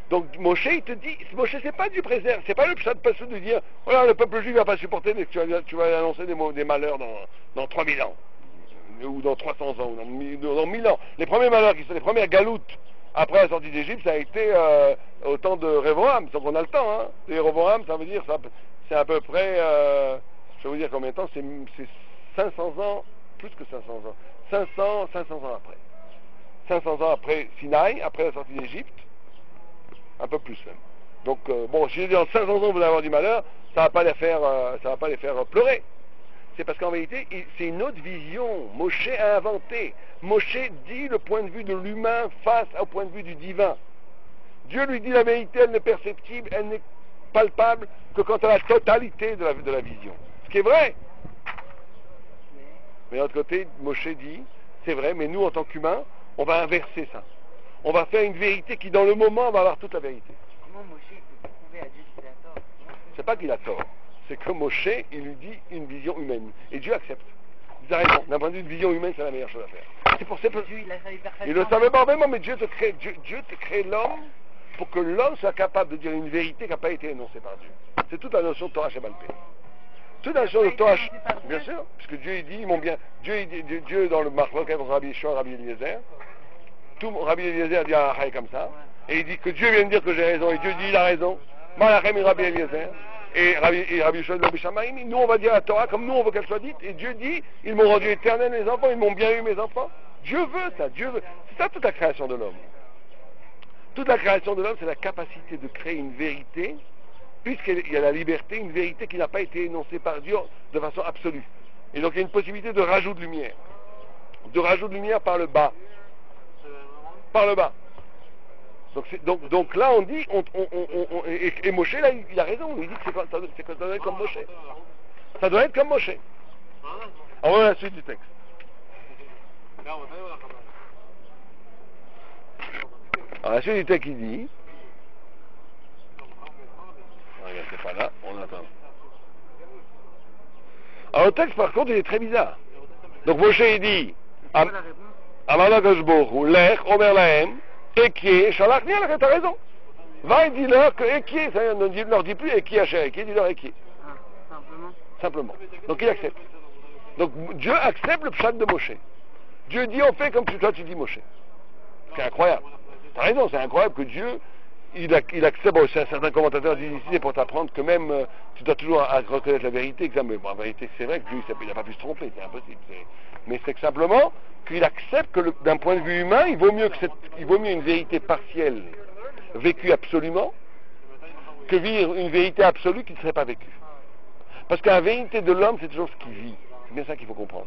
Donc Moshe il te dit, Moshe c'est pas du préserve, c'est pas le pshat passé de dire, voilà le peuple juif va pas supporter, mais tu vas annoncer des malheurs dans 3000 ans, ou dans 300 ans, ou dans 1000 ans. Les premiers malheurs, les premières galoutes après la sortie d'Égypte, ça a été au temps de Révoam, donc on a le temps, hein. Et Révoam, ça veut dire, c'est à peu près, je vais vous dire combien de temps, c'est 500 ans, plus que 500 ans, 500 ans après. 500 ans après Sinaï, après la sortie d'Égypte, un peu plus même. Donc, bon, si je dis en 500 ans vous allez avoir du malheur, ça va pas les faire pleurer. C'est parce qu'en vérité, c'est une autre vision. Moshe a inventé. Moshe dit le point de vue de l'humain face au point de vue du divin. Dieu lui dit la vérité, elle n'est perceptible, elle n'est palpable que quant à la totalité de la vision. Ce qui est vrai. Mais de l'autre côté, Moshe dit, c'est vrai, mais nous en tant qu'humains, on va inverser ça. On va faire une vérité qui dans le moment va avoir toute la vérité. Comment Moshe peut prouver à Dieu qu'il a tort? C'est pas qu'il a tort. C'est que Moshe, il lui dit une vision humaine. Et Dieu accepte. Il a raison. D'un point de vue de vision humaine, c'est la meilleure chose à faire. C'est pour ça que Dieu, il a fallu faire ça. il ne le savait pas vraiment, mais Dieu te crée l'homme pour que l'homme soit capable de dire une vérité qui n'a pas été énoncée par Dieu. C'est toute la notion de Torah Shebalpé. Toute la notion de Torah, bien sûr, puisque Dieu il dit, Dieu dans le Marloquet entre Rabbi Yeshua et Rabbi Eliezer, tout Rabbi Eliezer dit à Achai comme ça, et il dit que Dieu vient de dire que j'ai raison, et Dieu dit il a raison, Malachem et Rabbi Eliezer, et Rabbi Yeshua de Rabbi Shammai, nous on va dire la Torah comme nous on veut qu'elle soit dite, et Dieu dit, ils m'ont rendu éternel mes enfants, ils m'ont bien eu mes enfants. Dieu veut ça, Dieu veut. C'est ça toute la création de l'homme. Toute la création de l'homme, c'est la capacité de créer une vérité, puisqu'il y a la liberté, une vérité qui n'a pas été énoncée par Dieu de façon absolue. Et donc il y a une possibilité de rajout de lumière. De rajout de lumière par le bas. Par le bas. Donc là on dit, et Moshe là il a raison, il dit que ça doit être comme Moshe. Ça doit être comme Moshe. On va la suite du texte. Alors la suite du texte, il dit... Regarde, c'est pas là, on attend. Alors le texte, par contre, il est très bizarre. Donc Moshe, il dit... C'est quoi la réponse? Amana Gashbourou, Lech, Omer Lahem, Ekié, Shalach, Niel, t'as raison. Va et dis-leur que Ekié, ça ne leur dit plus Ekié, Hacher, Ekié, dis-leur Ekié. Ah, simplement. Simplement. Donc il accepte. Donc Dieu accepte le pshat de Moshe. Dieu dit on fait comme toi tu dis Moshe. C'est incroyable. T'as raison, c'est incroyable que Dieu, il accepte, bon, certains commentateurs disent ici, c'est pour t'apprendre que même tu dois toujours reconnaître la vérité, mais bon, en vérité c'est vrai que Dieu il n'a pas pu se tromper, c'est impossible. Mais c'est que simplement qu'il accepte que d'un point de vue humain, il vaut mieux une vérité partielle vécue absolument que vivre une vérité absolue qui ne serait pas vécue. Parce que la vérité de l'homme, c'est toujours ce qu'il vit. C'est bien ça qu'il faut comprendre.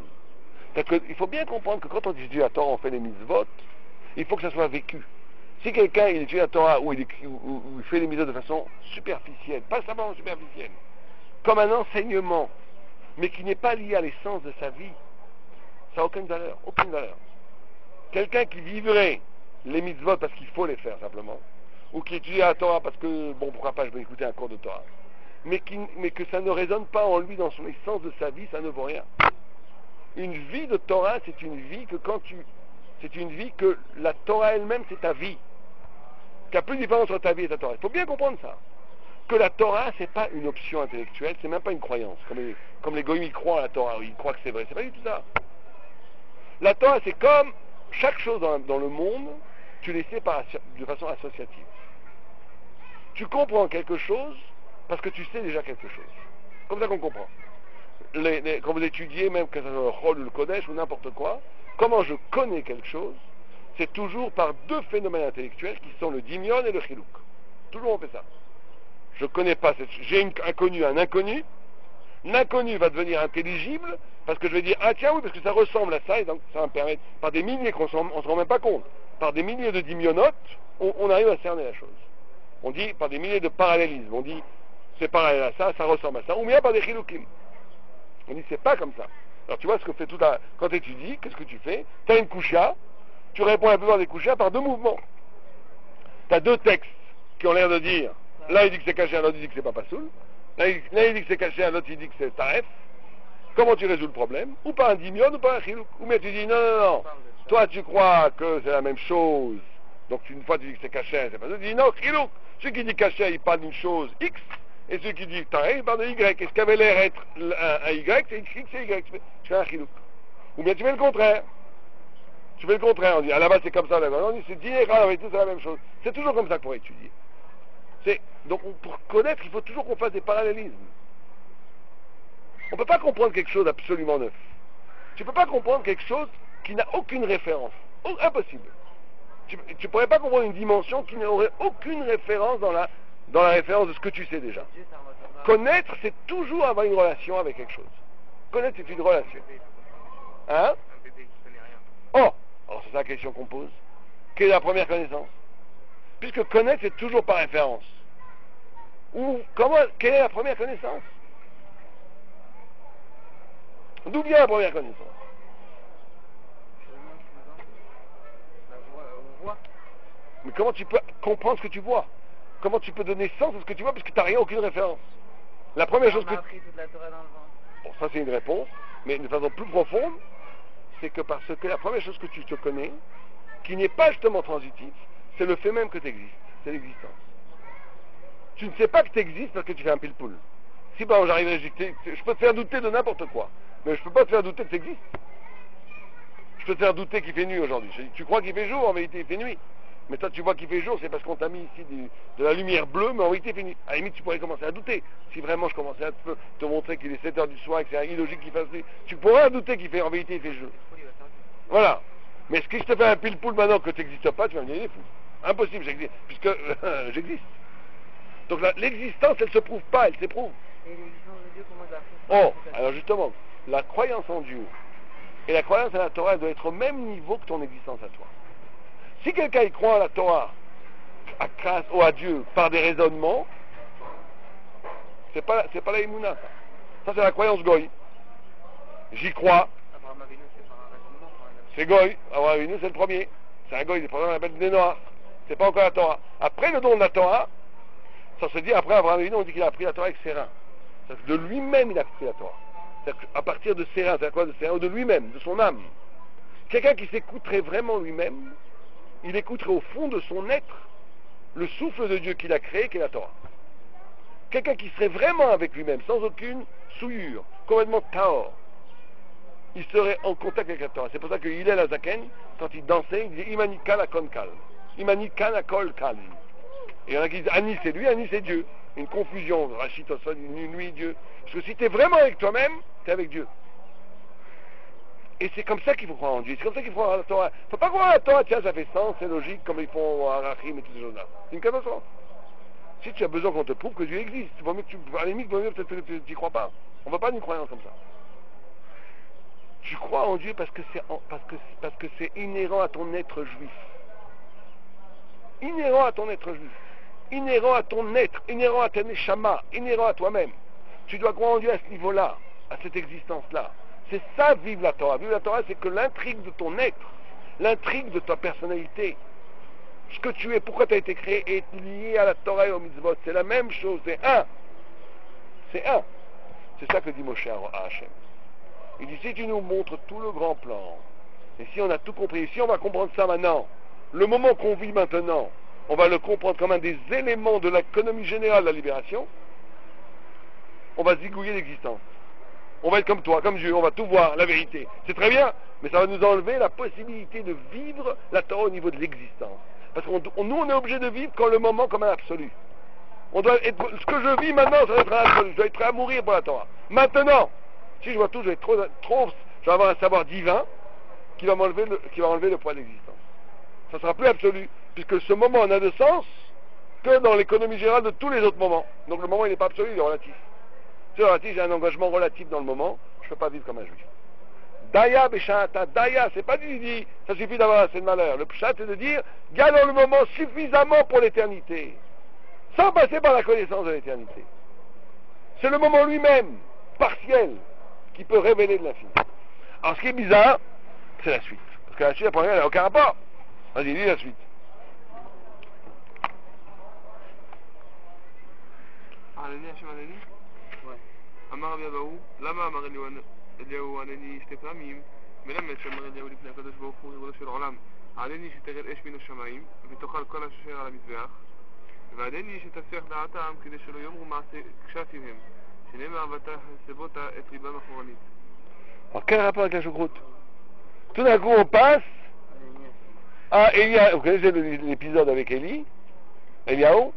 Il faut bien comprendre que quand on dit Dieu à Torah, on fait les mitzvot, il faut que ça soit vécu. Si quelqu'un il étudie la Torah ou il fait les mitzvot de façon superficielle, pas simplement superficielle, comme un enseignement, mais qui n'est pas lié à l'essence de sa vie, ça n'a aucune valeur, aucune valeur. Quelqu'un qui vivrait les mitzvot parce qu'il faut les faire simplement, ou qui étudie la Torah parce que, bon, pourquoi pas, je vais écouter un cours de Torah, mais que ça ne résonne pas en lui dans son essence de sa vie, ça ne vaut rien. Une vie de Torah, c'est une vie que c'est une vie que la Torah elle-même, c'est ta vie. Il n'y a plus de différence entre ta vie et ta Torah. Il faut bien comprendre ça. Que la Torah, c'est pas une option intellectuelle, c'est même pas une croyance. Comme les goïms, ils croient à la Torah, ils croient que c'est vrai. C'est pas du tout ça. La Torah, c'est comme chaque chose dans le monde, tu les sais de façon associative. Tu comprends quelque chose parce que tu sais déjà quelque chose. Comme ça qu'on comprend. Quand vous étudiez, même que ce soit le Chol ou le Kodesh ou n'importe quoi, comment je connais quelque chose, c'est toujours par deux phénomènes intellectuels qui sont le dimion et le chilouk. Toujours on fait ça. Je connais pas, j'ai un inconnu, l'inconnu va devenir intelligible parce que je vais dire, ah tiens oui, parce que ça ressemble à ça, et donc ça va me permettre, par des milliers qu'on ne se rend même pas compte, par des milliers de dimionotes, on arrive à cerner la chose. On dit par des milliers de parallélismes, on dit c'est parallèle à ça, ça ressemble à ça, ou bien par des chiloukim. On dit c'est pas comme ça. Alors tu vois ce que fait quand tu étudies, qu'est-ce que tu fais? Tu as une coucha, tu réponds à la plupart des couchas par deux mouvements. Tu as deux textes qui ont l'air de dire, l'un il dit que c'est caché, l'autre il dit que c'est pas pasoul, l'un il dit que c'est caché, l'autre il dit que c'est taref. Comment tu résous le problème? Ou par un dimion ou par un chilouk. Ou bien tu dis non, toi tu crois que c'est la même chose, donc une fois tu dis que c'est caché, c'est pas ça, tu dis non, chilouk. Celui qui dit caché, il parle d'une chose X, et celui qui dit taref, il parle de Y. Et ce qui avait l'air être un Y, c'est X, c'est Y. Tu fais un chilouk. Ou bien tu fais le contraire. Tu fais le contraire, on dit, à la base c'est comme ça, on dit, c'est dîner, c'est la même chose. C'est toujours comme ça qu'on va étudier. Donc pour connaître, il faut toujours qu'on fasse des parallélismes. On ne peut pas comprendre quelque chose d'absolument neuf. Tu ne peux pas comprendre quelque chose qui n'a aucune référence. Impossible. Tu ne pourrais pas comprendre une dimension qui n'aurait aucune référence dans la référence de ce que tu sais déjà. Connaître, c'est toujours avoir une relation avec quelque chose. Connaître, c'est une relation. Hein? Oh! Alors c'est ça la question qu'on pose. Quelle est la première connaissance? Puisque connaître, c'est toujours par référence. Quelle est la première connaissance? D'où vient la première connaissance? Mais comment tu peux comprendre ce que tu vois? Comment tu peux donner sens à ce que tu vois puisque tu n'as rien, aucune référence? La première chose que... Bon, ça c'est une réponse, mais de façon plus profonde, c'est que parce que la première chose que tu te connais, qui n'est pas justement transitif, c'est le fait même que tu existes, c'est l'existence. Tu ne sais pas que tu existes parce que tu fais un pile-poule. Si par exemple j'arrive à éjecter, je peux te faire douter de n'importe quoi, mais je ne peux pas te faire douter que tu existes. Je peux te faire douter qu'il fait nuit aujourd'hui. Tu crois qu'il fait jour, en vérité il fait nuit. Mais toi tu vois qu'il fait jour, c'est parce qu'on t'a mis ici de la lumière bleue, mais en vérité il fait nuit. À la limite tu pourrais commencer à douter. Si vraiment je commençais à te montrer qu'il est 7h du soir et que c'est illogique qu'il fasse nuit, tu pourrais douter qu'il fait, en vérité il fait jour. Voilà. Mais ce que je te fais un pile-poule maintenant que tu n'existes pas, tu vas me dire il est fou. Impossible, j'existe, puisque j'existe. Donc l'existence, elle ne se prouve pas, elle s'éprouve. Et l'existence de Dieu, comment ça? Oh, alors justement, la croyance en Dieu et la croyance à la Torah, elle doit être au même niveau que ton existence à toi. Si quelqu'un y croit à la Torah, à Dieu, par des raisonnements, c'est pas la Emouna, ça. Ça c'est la croyance goy. J'y crois. C'est Goy. Abraham Avinu, c'est le premier. C'est un Goy, c'est pour ça qu'on l'appelle Bnei Noach. C'est pas encore la Torah. Après le don de la Torah, ça se dit, après Abraham Avinu, on dit qu'il a appris la Torah avec ses reins. C'est-à-dire que de lui-même, il a appris la Torah. C'est-à-dire qu'à partir de ses reins, c'est-à-dire quoi de ses reins? De lui-même, de son âme. Quelqu'un qui s'écouterait vraiment lui-même, il écouterait au fond de son être le souffle de Dieu qu'il a créé, qui est la Torah. Quelqu'un qui serait vraiment avec lui-même, sans aucune souillure, complètement taor, il serait en contact avec la Torah. C'est pour ça que Hillel Azaken, quand il dansait, il disait Imani kal akon kal. Imani kal akol kal. Et il y en a qui disent Ani c'est lui, Ani c'est Dieu. Une confusion, Rachid Tosfot, lui, Dieu. Parce que si tu es vraiment avec toi-même, tu es avec Dieu. Et c'est comme ça qu'il faut croire en Dieu. C'est comme ça qu'il faut croire à la Torah. Il ne faut pas croire à la Torah, tiens, ça fait sens, c'est logique, comme ils font à Rachim et toutes ces choses-là. C'est une catastrophe. Si tu as besoin qu'on te prouve que Dieu existe, à la limite, peut-être que tu n'y crois pas. On ne va pas d'une croyance comme ça. Tu crois en Dieu parce que c'est inhérent à ton être juif. Inhérent à ton être juif. Inhérent à ton être, inhérent à ta neshama, inhérent à toi-même. Tu dois croire en Dieu à ce niveau-là, à cette existence-là. C'est ça, vivre la Torah. Vivre la Torah, c'est que l'intrigue de ton être, l'intrigue de ta personnalité, ce que tu es, pourquoi tu as été créé, est lié à la Torah et au mitzvot. C'est la même chose, c'est un. C'est un. C'est ça que dit Moshe à Hachem. Il dit, si tu nous montres tout le grand plan, et si on a tout compris, si on va comprendre ça maintenant, le moment qu'on vit maintenant, on va le comprendre comme un des éléments de l'économie générale de la libération, on va zigouiller l'existence. On va être comme toi, comme Dieu, on va tout voir, la vérité. C'est très bien, mais ça va nous enlever la possibilité de vivre la Torah au niveau de l'existence. Parce que nous, on est obligé de vivre quand le moment comme un absolu. On doit être, ce que je vis maintenant, ça doit être un absolu. Je dois être prêt à mourir pour la Torah. Maintenant, si je vois tout, je vais être trop je vais avoir un savoir divin qui va m'enlever le poids de l'existence. Ça sera plus absolu, puisque ce moment n'a de sens que dans l'économie générale de tous les autres moments. Donc le moment, il n'est pas absolu, il est relatif. C'est relatif, j'ai un engagement relatif dans le moment, je ne peux pas vivre comme un juif. Daya Beshata, Daya, c'est pas dit, ça suffit d'avoir assez de malheur. Le pshat, c'est de dire, gagnons le moment suffisamment pour l'éternité, sans passer par la connaissance de l'éternité. C'est le moment lui-même, partiel, qui peut révéler de l'infini. Alors ce qui est bizarre, c'est la suite. Parce que la suite, la première, elle n'a aucun rapport. Vas-y, lis la suite. Anani Hashem Anani? Ouais. Amar Rabbi Abahu, lama amar Eliyahu Anani שתי פעמים, מלמד שאמר אליהו לפני הקדוש ברוך הוא ריבונו של עולם, ענני שתרד אש מן השמיים ותאכל כל אשר על המזבח, וענני שתסיח דעתם כדי שלא יאמרו מעשה כשפים הם, שנאמר ותסבות את ריבם אחורנית. Alors quel rapport avec la choucroute? Tout d'un coup on passe à Eliyahu. Vous connaissez l'épisode avec Eliyahu? Eliyahu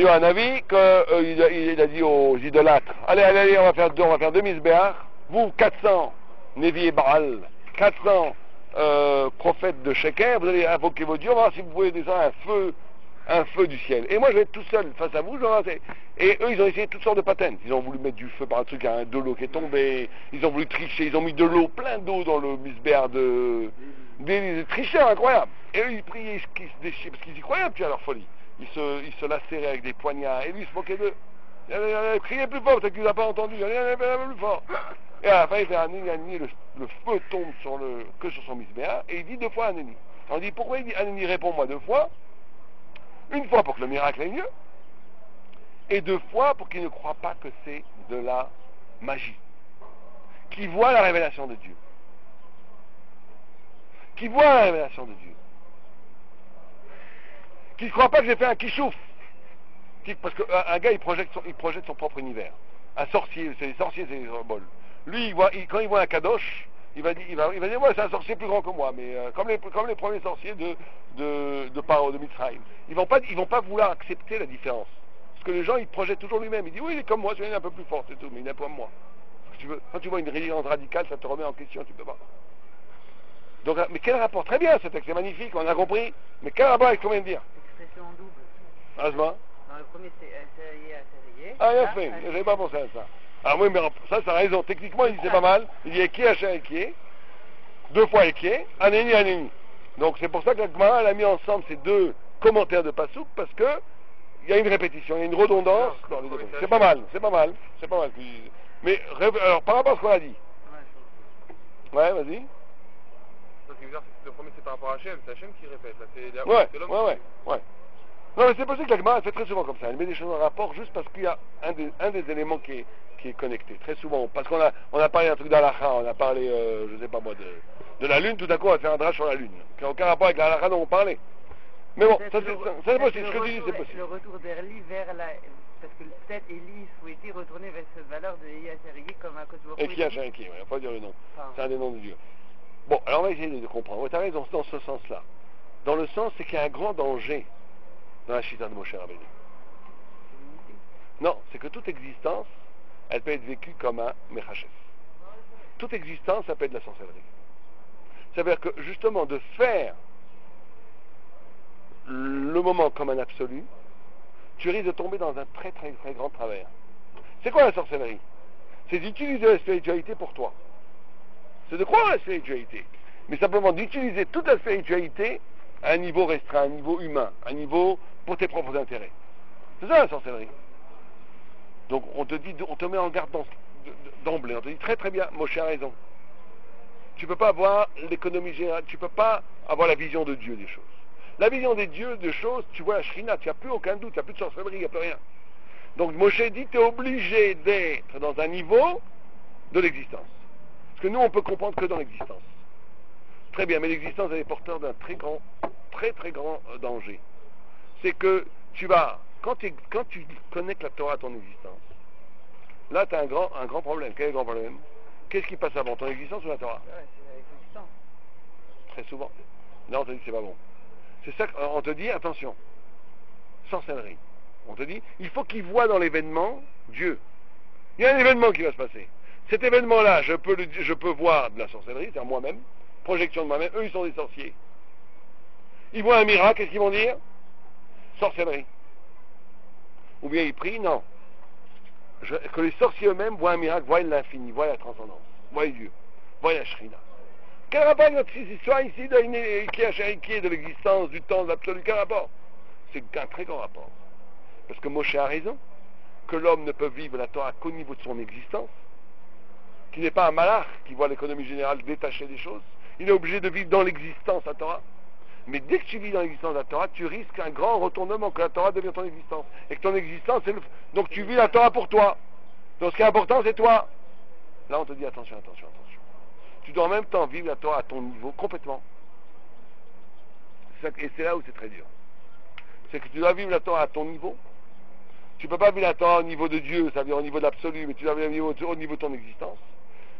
a un avis qu'il a dit aux idolâtres, allez, on va faire deux misbéach, vous 400 Nevi et Baal, 400 prophètes de Sheker, vous allez invoquer vos dieux, on va voir si vous pouvez descendre un feu du ciel. Et moi je vais être tout seul face à vous, et eux ils ont essayé toutes sortes de patentes. Ils ont voulu mettre du feu par un truc, de l'eau qui est tombée, ils ont voulu tricher, ils ont mis de l'eau, plein d'eau dans le misbéach des tricheurs incroyables. Et eux ils priaient, ils se déchiraient, parce qu'ils y croyaient un petit à leur folie. Ils se lacéraient avec des poignards, et lui il se moquait d'eux. Criez plus fort, peut-être qu'il n'a pas entendu, allez, plus fort. Et à la fin il fait un ennemi, le feu tombe que sur son misbéach, et il dit deux fois un ennemi. On dit pourquoi il dit un ennemi, réponds-moi deux fois. Une fois pour que le miracle ait lieu, et deux fois pour qu'il ne croit pas que c'est de la magie. Qu'il voit la révélation de Dieu. Qu'il voit la révélation de Dieu. Qu'il ne croit pas que j'ai fait un kishouf. Parce qu'un gars, il projette son propre univers. Un sorcier, c'est les sorciers, c'est les symboles. Lui, quand il voit un kadosh, il va dire, moi, c'est un sorcier plus grand que moi, mais comme les premiers sorciers de Paro, de Mitzrayim. Ils vont pas vouloir accepter la différence. Parce que les gens, ils projettent toujours lui-même. Ils disent, oui, il est comme moi, il est un peu plus fort, c'est tout, mais il n'est pas comme moi. Quand tu vois une résilience radicale, ça te remet en question, tu peux pas. Donc, mais quel rapport? Très bien, ce texte est magnifique, on a compris. Mais quel rapport avec ce qu'on vient de dire? Expression en double. Asma? Dans le premier, c'est essayé. Ah, il a fait, je n'avais pas pensé à ça. Ah oui, mais ça a raison. Techniquement, il dit c'est pas mal. Il dit Eki, Hachem, Eki. Deux fois Eki, Aneni, Aneni. Donc c'est pour ça que la Gemara a mis ensemble ces deux commentaires de Passouk, parce que il y a une répétition, il y a une redondance dans les deux. C'est pas mal. Ouais, Mais alors par rapport à ce qu'on a dit. Ouais, vas-y. Ce qui veut dire, c'est que le premier c'est par rapport à Hachem, c'est Hachem qui répète. Là, c'est l'homme Ouais. Non, mais c'est possible que la Gemara elle fait très souvent comme ça. Elle met des choses en rapport juste parce qu'il y a un des éléments qui est connecté. Très souvent. Parce qu'on a parlé d'un truc d'Alacha, on a parlé, je sais pas moi, de la Lune, tout à coup on va faire un drache sur la Lune. Qui n'a aucun rapport avec l'Alacha dont on parlait. Mais bon, ça c'est possible. Ce que tu dis, c'est possible. Le retour d'Erli vers la... Parce que peut-être Élie souhaitait retourner vers cette valeur de Yacharigi comme un Kodesh Baruch Hu. Et qui a Shariki, il ne faut pas dire le nom. Enfin. C'est un des noms de Dieu. Bon, alors on va essayer de comprendre. Tu as raison dans ce sens-là. Dans le sens, c'est qu'il y a un grand danger dans la Shita de Moshe Rabbeinu. Non, c'est que toute existence, elle peut être vécue comme un Mechachef. Toute existence, ça peut être de la sorcellerie. Ça veut dire que, justement, de faire le moment comme un absolu, tu risques de tomber dans un très très très grand travers. C'est quoi la sorcellerie? C'est d'utiliser la spiritualité pour toi. C'est de croire à la spiritualité. Mais simplement d'utiliser toute la spiritualité à un niveau restreint, à un niveau humain, à un niveau pour tes propres intérêts. C'est ça la sorcellerie. Donc on te met en garde d'emblée. On te dit très très bien, Moshe a raison. Tu ne peux pas avoir l'économie générale, tu ne peux pas avoir la vision de Dieu des choses. La vision des dieux, des choses, tu vois la Shrina, tu n'as plus aucun doute, il n'y a plus de sorcellerie, il n'y a plus rien. Donc Moshe dit, tu es obligé d'être dans un niveau de l'existence. Parce que nous, on peut comprendre que dans l'existence. Très bien, mais l'existence, elle est porteur d'un très très grand danger. C'est que tu vas, quand tu connectes la Torah à ton existence, là, tu as un grand problème. Quel est le grand problème? Qu'est-ce qui passe avant, ton existence ou la Torah? Ouais, c'est l'existence. Très souvent. Là, on te dit, c'est pas bon. C'est ça qu'on te dit, attention, sorcellerie. On te dit, il faut qu'ils voient dans l'événement Dieu. Il y a un événement qui va se passer. Cet événement-là, je peux voir de la sorcellerie, c'est-à-dire moi-même, projection de moi-même, eux ils sont des sorciers. Ils voient un miracle, qu'est-ce qu'ils vont dire? Sorcellerie. Ou bien ils prient, non. Que les sorciers eux-mêmes voient un miracle, voient l'infini, voient la transcendance, voient Dieu, voient la Shrina. Quel rapport avec notre histoire ici qui est de l'existence, du temps, de l'absolu? Quel rapport? C'est un très grand rapport. Parce que Moshe a raison, que l'homme ne peut vivre la Torah qu'au niveau de son existence, qu'il n'est pas un malach qui voit l'économie générale détachée des choses. Il est obligé de vivre dans l'existence la Torah. Mais dès que tu vis dans l'existence de la Torah, tu risques un grand retournement, que la Torah devient ton existence. Et que ton existence, c'est donc tu vis la Torah pour toi. Donc ce qui est important, c'est toi. Là, on te dit attention. Tu dois en même temps vivre la Torah à ton niveau complètement. Et c'est là où c'est très dur. C'est que tu dois vivre la Torah à ton niveau. Tu ne peux pas vivre la Torah au niveau de Dieu, ça veut dire au niveau de l'absolu, mais tu dois vivre au niveau de ton existence.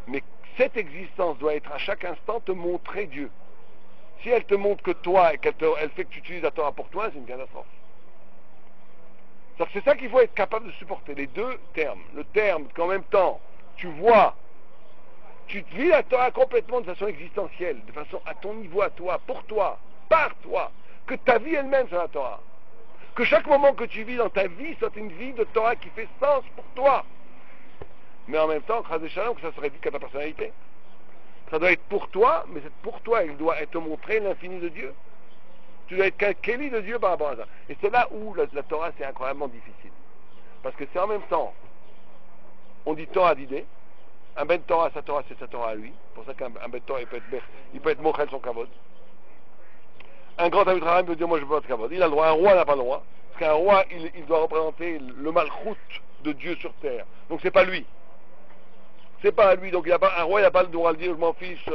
Mais cette existence doit être à chaque instant te montrer Dieu. Si elle te montre que toi et elle fait que tu utilises la Torah pour toi, c'est une catastrophe. C'est ça qu'il faut être capable de supporter, les deux termes. Le terme qu'en même temps, tu vois, tu vis la Torah complètement de façon existentielle, de façon à ton niveau, à toi, pour toi, par toi, que ta vie elle-même soit la Torah. Que chaque moment que tu vis dans ta vie soit une vie de Torah qui fait sens pour toi. Mais en même temps, que ça se réduit qu'à ta personnalité. Ça doit être pour toi, mais c'est pour toi, il doit te montrer l'infini de Dieu. Tu dois être qu'un Kéli de Dieu par rapport à ça. Et c'est là où la Torah, c'est incroyablement difficile. Parce que c'est en même temps, on dit Torah d'idée. Un Ben Torah, sa Torah, c'est sa Torah à lui. C'est pour ça qu'un Ben Torah, il peut être mochel son kavod. Un grand Talmid Chacham peut dire, moi je veux pas de kavod. Il a le droit, un roi n'a pas le droit. Parce qu'un roi, il doit représenter le malchout de Dieu sur terre. Donc c'est pas lui. C'est pas à lui. Donc un roi, il n'a pas le droit de dire, je m'en fiche,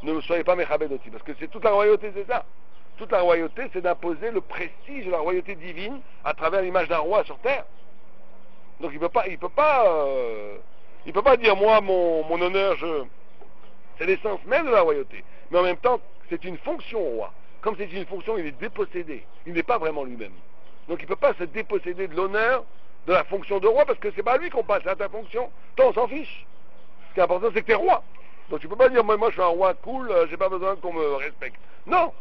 ne me soyez pas mechabed aussi. Parce que c'est toute la royauté, c'est ça. Toute la royauté, c'est d'imposer le prestige de la royauté divine à travers l'image d'un roi sur terre. Donc il peut pas dire, moi, mon honneur, c'est l'essence même de la royauté. Mais en même temps, c'est une fonction au roi. Comme c'est une fonction, il est dépossédé. Il n'est pas vraiment lui-même. Donc il ne peut pas se déposséder de l'honneur, de la fonction de roi, parce que c'est pas à lui qu'on passe, c'est à ta fonction. Toi, on s'en fiche. Ce qui est important, c'est que tu es roi. Donc tu ne peux pas dire, moi je suis un roi cool, j'ai pas besoin qu'on me respecte. Non.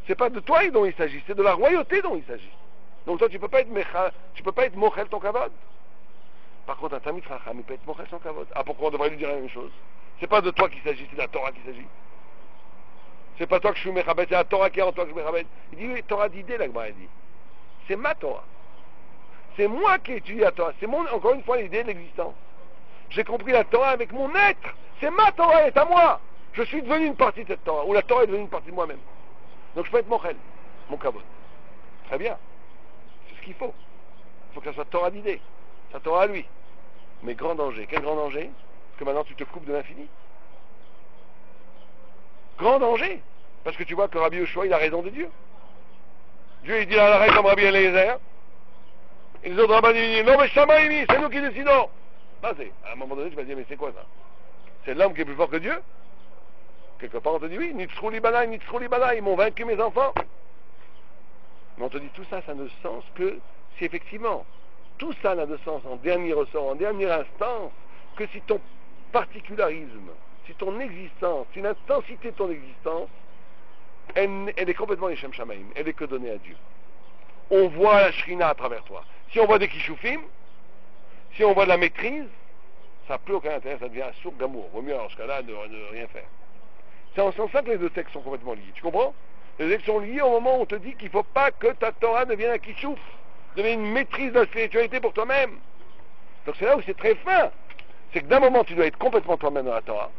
C'est pas de toi dont il s'agit, c'est de la royauté dont il s'agit. Donc toi, tu peux pas être mochel ton kavod. Par contre, un Talmid Chacham, il peut être mochel son kavod. Ah, pourquoi on devrait lui dire la même chose? C'est pas de toi qu'il s'agit, c'est de la Torah qu'il s'agit. C'est pas toi que je suis mechabed, c'est la Torah qui est en toi que je suis mechabed. Il dit, oui, Torah d'idée, là, il dit. C'est ma Torah. C'est moi qui étudie la Torah. C'est encore une fois, l'idée de l'existence. J'ai compris la Torah avec mon être. C'est ma Torah, elle est à moi. Je suis devenu une partie de cette Torah, ou la Torah est devenue une partie de moi-même. Donc je peux être Mochel, mon kavod. Très bien. C'est ce qu'il faut. Il faut que ça soit Torah d'idée. Ça Torah à lui. Mais grand danger. Quel grand danger? Parce que maintenant tu te coupes de l'infini. Grand danger. Parce que tu vois que Rabbi Yoshua, il a raison de Dieu. Dieu, il dit à l'arrêt comme Rabbi Eliezer. Et les autres rabbins disent, non mais Shamaïmi, c'est nous qui décidons. Là, à un moment donné, tu vas dire, mais c'est quoi ça? C'est l'homme qui est plus fort que Dieu? Quelque part, on te dit, oui, Nitzrou Libana, ils m'ont vaincu mes enfants. Mais on te dit, tout ça, ça n'a de sens que si effectivement, tout ça n'a de sens en dernier ressort, en dernière instance, que si ton particularisme, si ton existence, si l'intensité de ton existence, elle est complètement les Shem Shamaim, elle est que donnée à Dieu. On voit la Shrina à travers toi. Si on voit des Kishoufim, si on voit de la maîtrise, ça n'a plus aucun intérêt, ça devient un sourd d'amour. Vaut mieux, en ce cas-là, de rien faire. C'est en ce sens que les deux textes sont complètement liés. Tu comprends? Les textes sont liés au moment où on te dit qu'il ne faut pas que ta Torah devienne un kishouf, devienne une maîtrise de la spiritualité pour toi-même. Donc c'est là où c'est très fin. C'est que d'un moment, tu dois être complètement toi-même dans la Torah,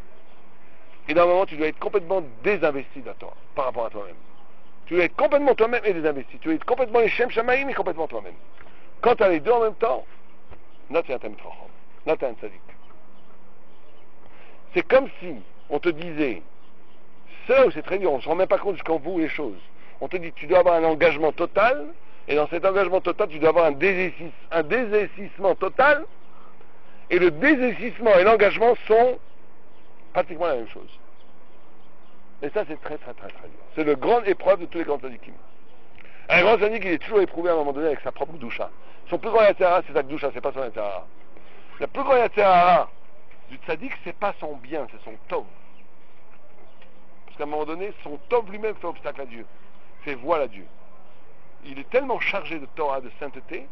et d'un moment, tu dois être complètement désinvesti de la Torah, par rapport à toi-même. Tu dois être complètement toi-même et désinvesti. Tu dois être complètement les Shem Shamaim et complètement toi-même. Quand tu as les deux en même temps, là tu es un Talmid Chacham, là tu es un tzaddik. C'est comme si on te disait, c'est là où c'est très dur, on ne se rend même pas compte jusqu'en vous les choses. On te dit, tu dois avoir un engagement total, et dans cet engagement total, tu dois avoir un désinvestissement total, et le désinvestissement et l'engagement sont pratiquement la même chose. Et ça, c'est très dur. C'est la grande épreuve de tous les grands tzadikim. Un grand tzaddik, il est toujours éprouvé à un moment donné avec sa propre doucha. Son plus grand yatzera, c'est sa doucha, c'est pas son yatzera. Le plus grand yatzera du tzaddik, c'est pas son bien, c'est son tov. Parce qu'à un moment donné, son tov lui-même fait obstacle à Dieu, fait voile à Dieu. Il est tellement chargé de Torah, de sainteté,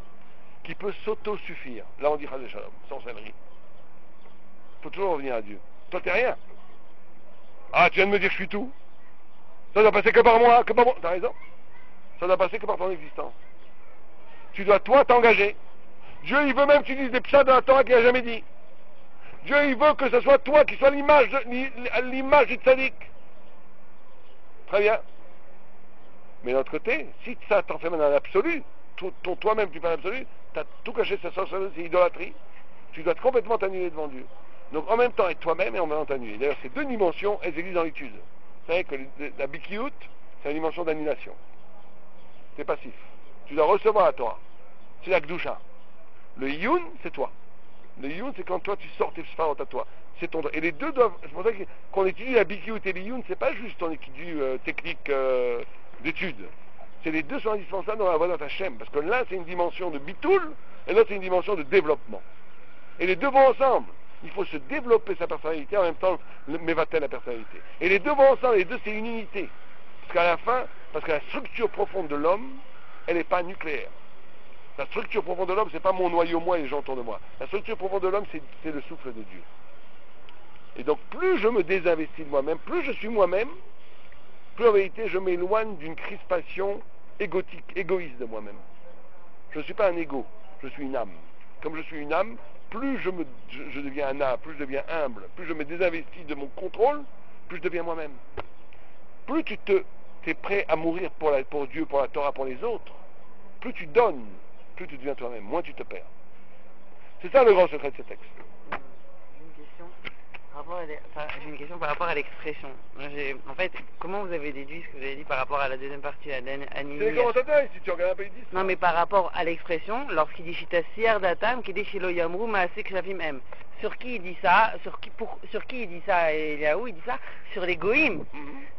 qu'il peut s'auto-suffire. Là, on dit Chazé Shalom, sans céleri. Il faut toujours revenir à Dieu. Toi, t'es rien. Ah, tu viens de me dire que je suis tout. Ça doit passer que par moi, que par moi. T'as raison. Ça doit passer que par ton existence. Tu dois, toi, t'engager. Dieu, il veut même que tu dises des psats dans la Torah qu'il n'a jamais dit. Dieu, il veut que ce soit toi qui sois l'image du tzaddik. Très bien. Mais d'un autre côté, si ça t'en fait maintenant l'absolu, toi-même tu fais l'absolu, tu as tout caché, c'est idolâtrie. Tu dois complètement t'annuler devant Dieu. Donc en même temps être toi-même et en même temps t'annuler. D'ailleurs, ces deux dimensions, elles existent dans l'étude. Vous savez que la bikiyut, c'est une dimension d'annulation. C'est passif. Tu dois recevoir la Torah. C'est la Gdusha. Le Yun, c'est toi. Le Yun, c'est quand toi tu sors tes sfarot à toi. C'est ton. Et les deux doivent. C'est pour ça qu'on étudie la bikiyut et le Yun, c'est pas juste on étudie technique d'étude. C'est les deux sont indispensables dans la voie d'Hachem. Parce que là, c'est une dimension de bitoul, et l'autre, c'est une dimension de développement. Et les deux vont ensemble. Il faut se développer sa personnalité, en même temps, mévater la personnalité. Et les deux vont ensemble, les deux, c'est une unité. Parce qu'à la fin, parce que la structure profonde de l'homme, elle n'est pas nucléaire. La structure profonde de l'homme, c'est pas mon noyau, moi et les gens autour de moi. La structure profonde de l'homme, c'est le souffle de Dieu. Et donc, plus je me désinvestis de moi-même, plus je suis moi-même, plus en vérité, je m'éloigne d'une crispation égotique, égoïste de moi-même. Je ne suis pas un égo, je suis une âme. Comme je suis une âme, plus je deviens un âme, plus je deviens humble, plus je me désinvestis de mon contrôle, plus je deviens moi-même. Plus tu es prêt à mourir pour Dieu, pour la Torah, pour les autres, plus tu donnes, plus tu deviens toi-même, moins tu te perds. C'est ça le grand secret de ce texte. J'ai une question par rapport à l'expression. En fait, comment vous avez déduit ce que vous avez dit par rapport à la deuxième partie, à l'animation? C'est les commentateurs, si tu regardes un peu, ils disent ça. Non, mais par rapport à l'expression, lorsqu'il dit Shita Siar Datam, qui dit Shilo Yamru Maasek Shavim M. Sur qui il dit ça? Sur qui il dit ça? Eliaou, il dit ça sur les Goïm.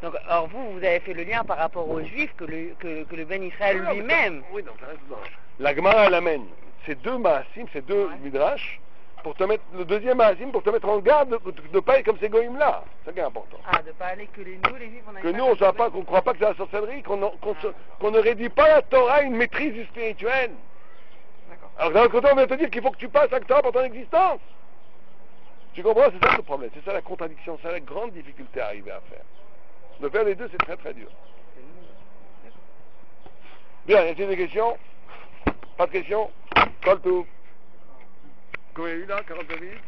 Donc, or vous avez fait le lien par rapport aux Juifs que le Ben Israël lui-même. Oui, non, t'as raison. La Gemara, elle amène ces deux Maasim, ces deux Midrash, pour te mettre, le deuxième Maasim, pour te mettre en garde de ne pas être comme ces Goïm-là. C'est ça qui est important. Ah, de ne pas aller que les Juifs, on a que nous, on ne croit pas que c'est la sorcellerie, qu'on ne réduit pas la Torah à une maîtrise du spirituel. D'accord. Alors d'un autre côté, on vient te dire qu'il faut que tu passes à la Torah pour ton existence. Tu comprends? C'est ça le problème, c'est ça la contradiction, c'est la grande difficulté à arriver à faire. De faire les deux, c'est très très dur. Bien, y a-t-il des questions? Pas de questions? Call to. Combien il y a eu là? 42 minutes?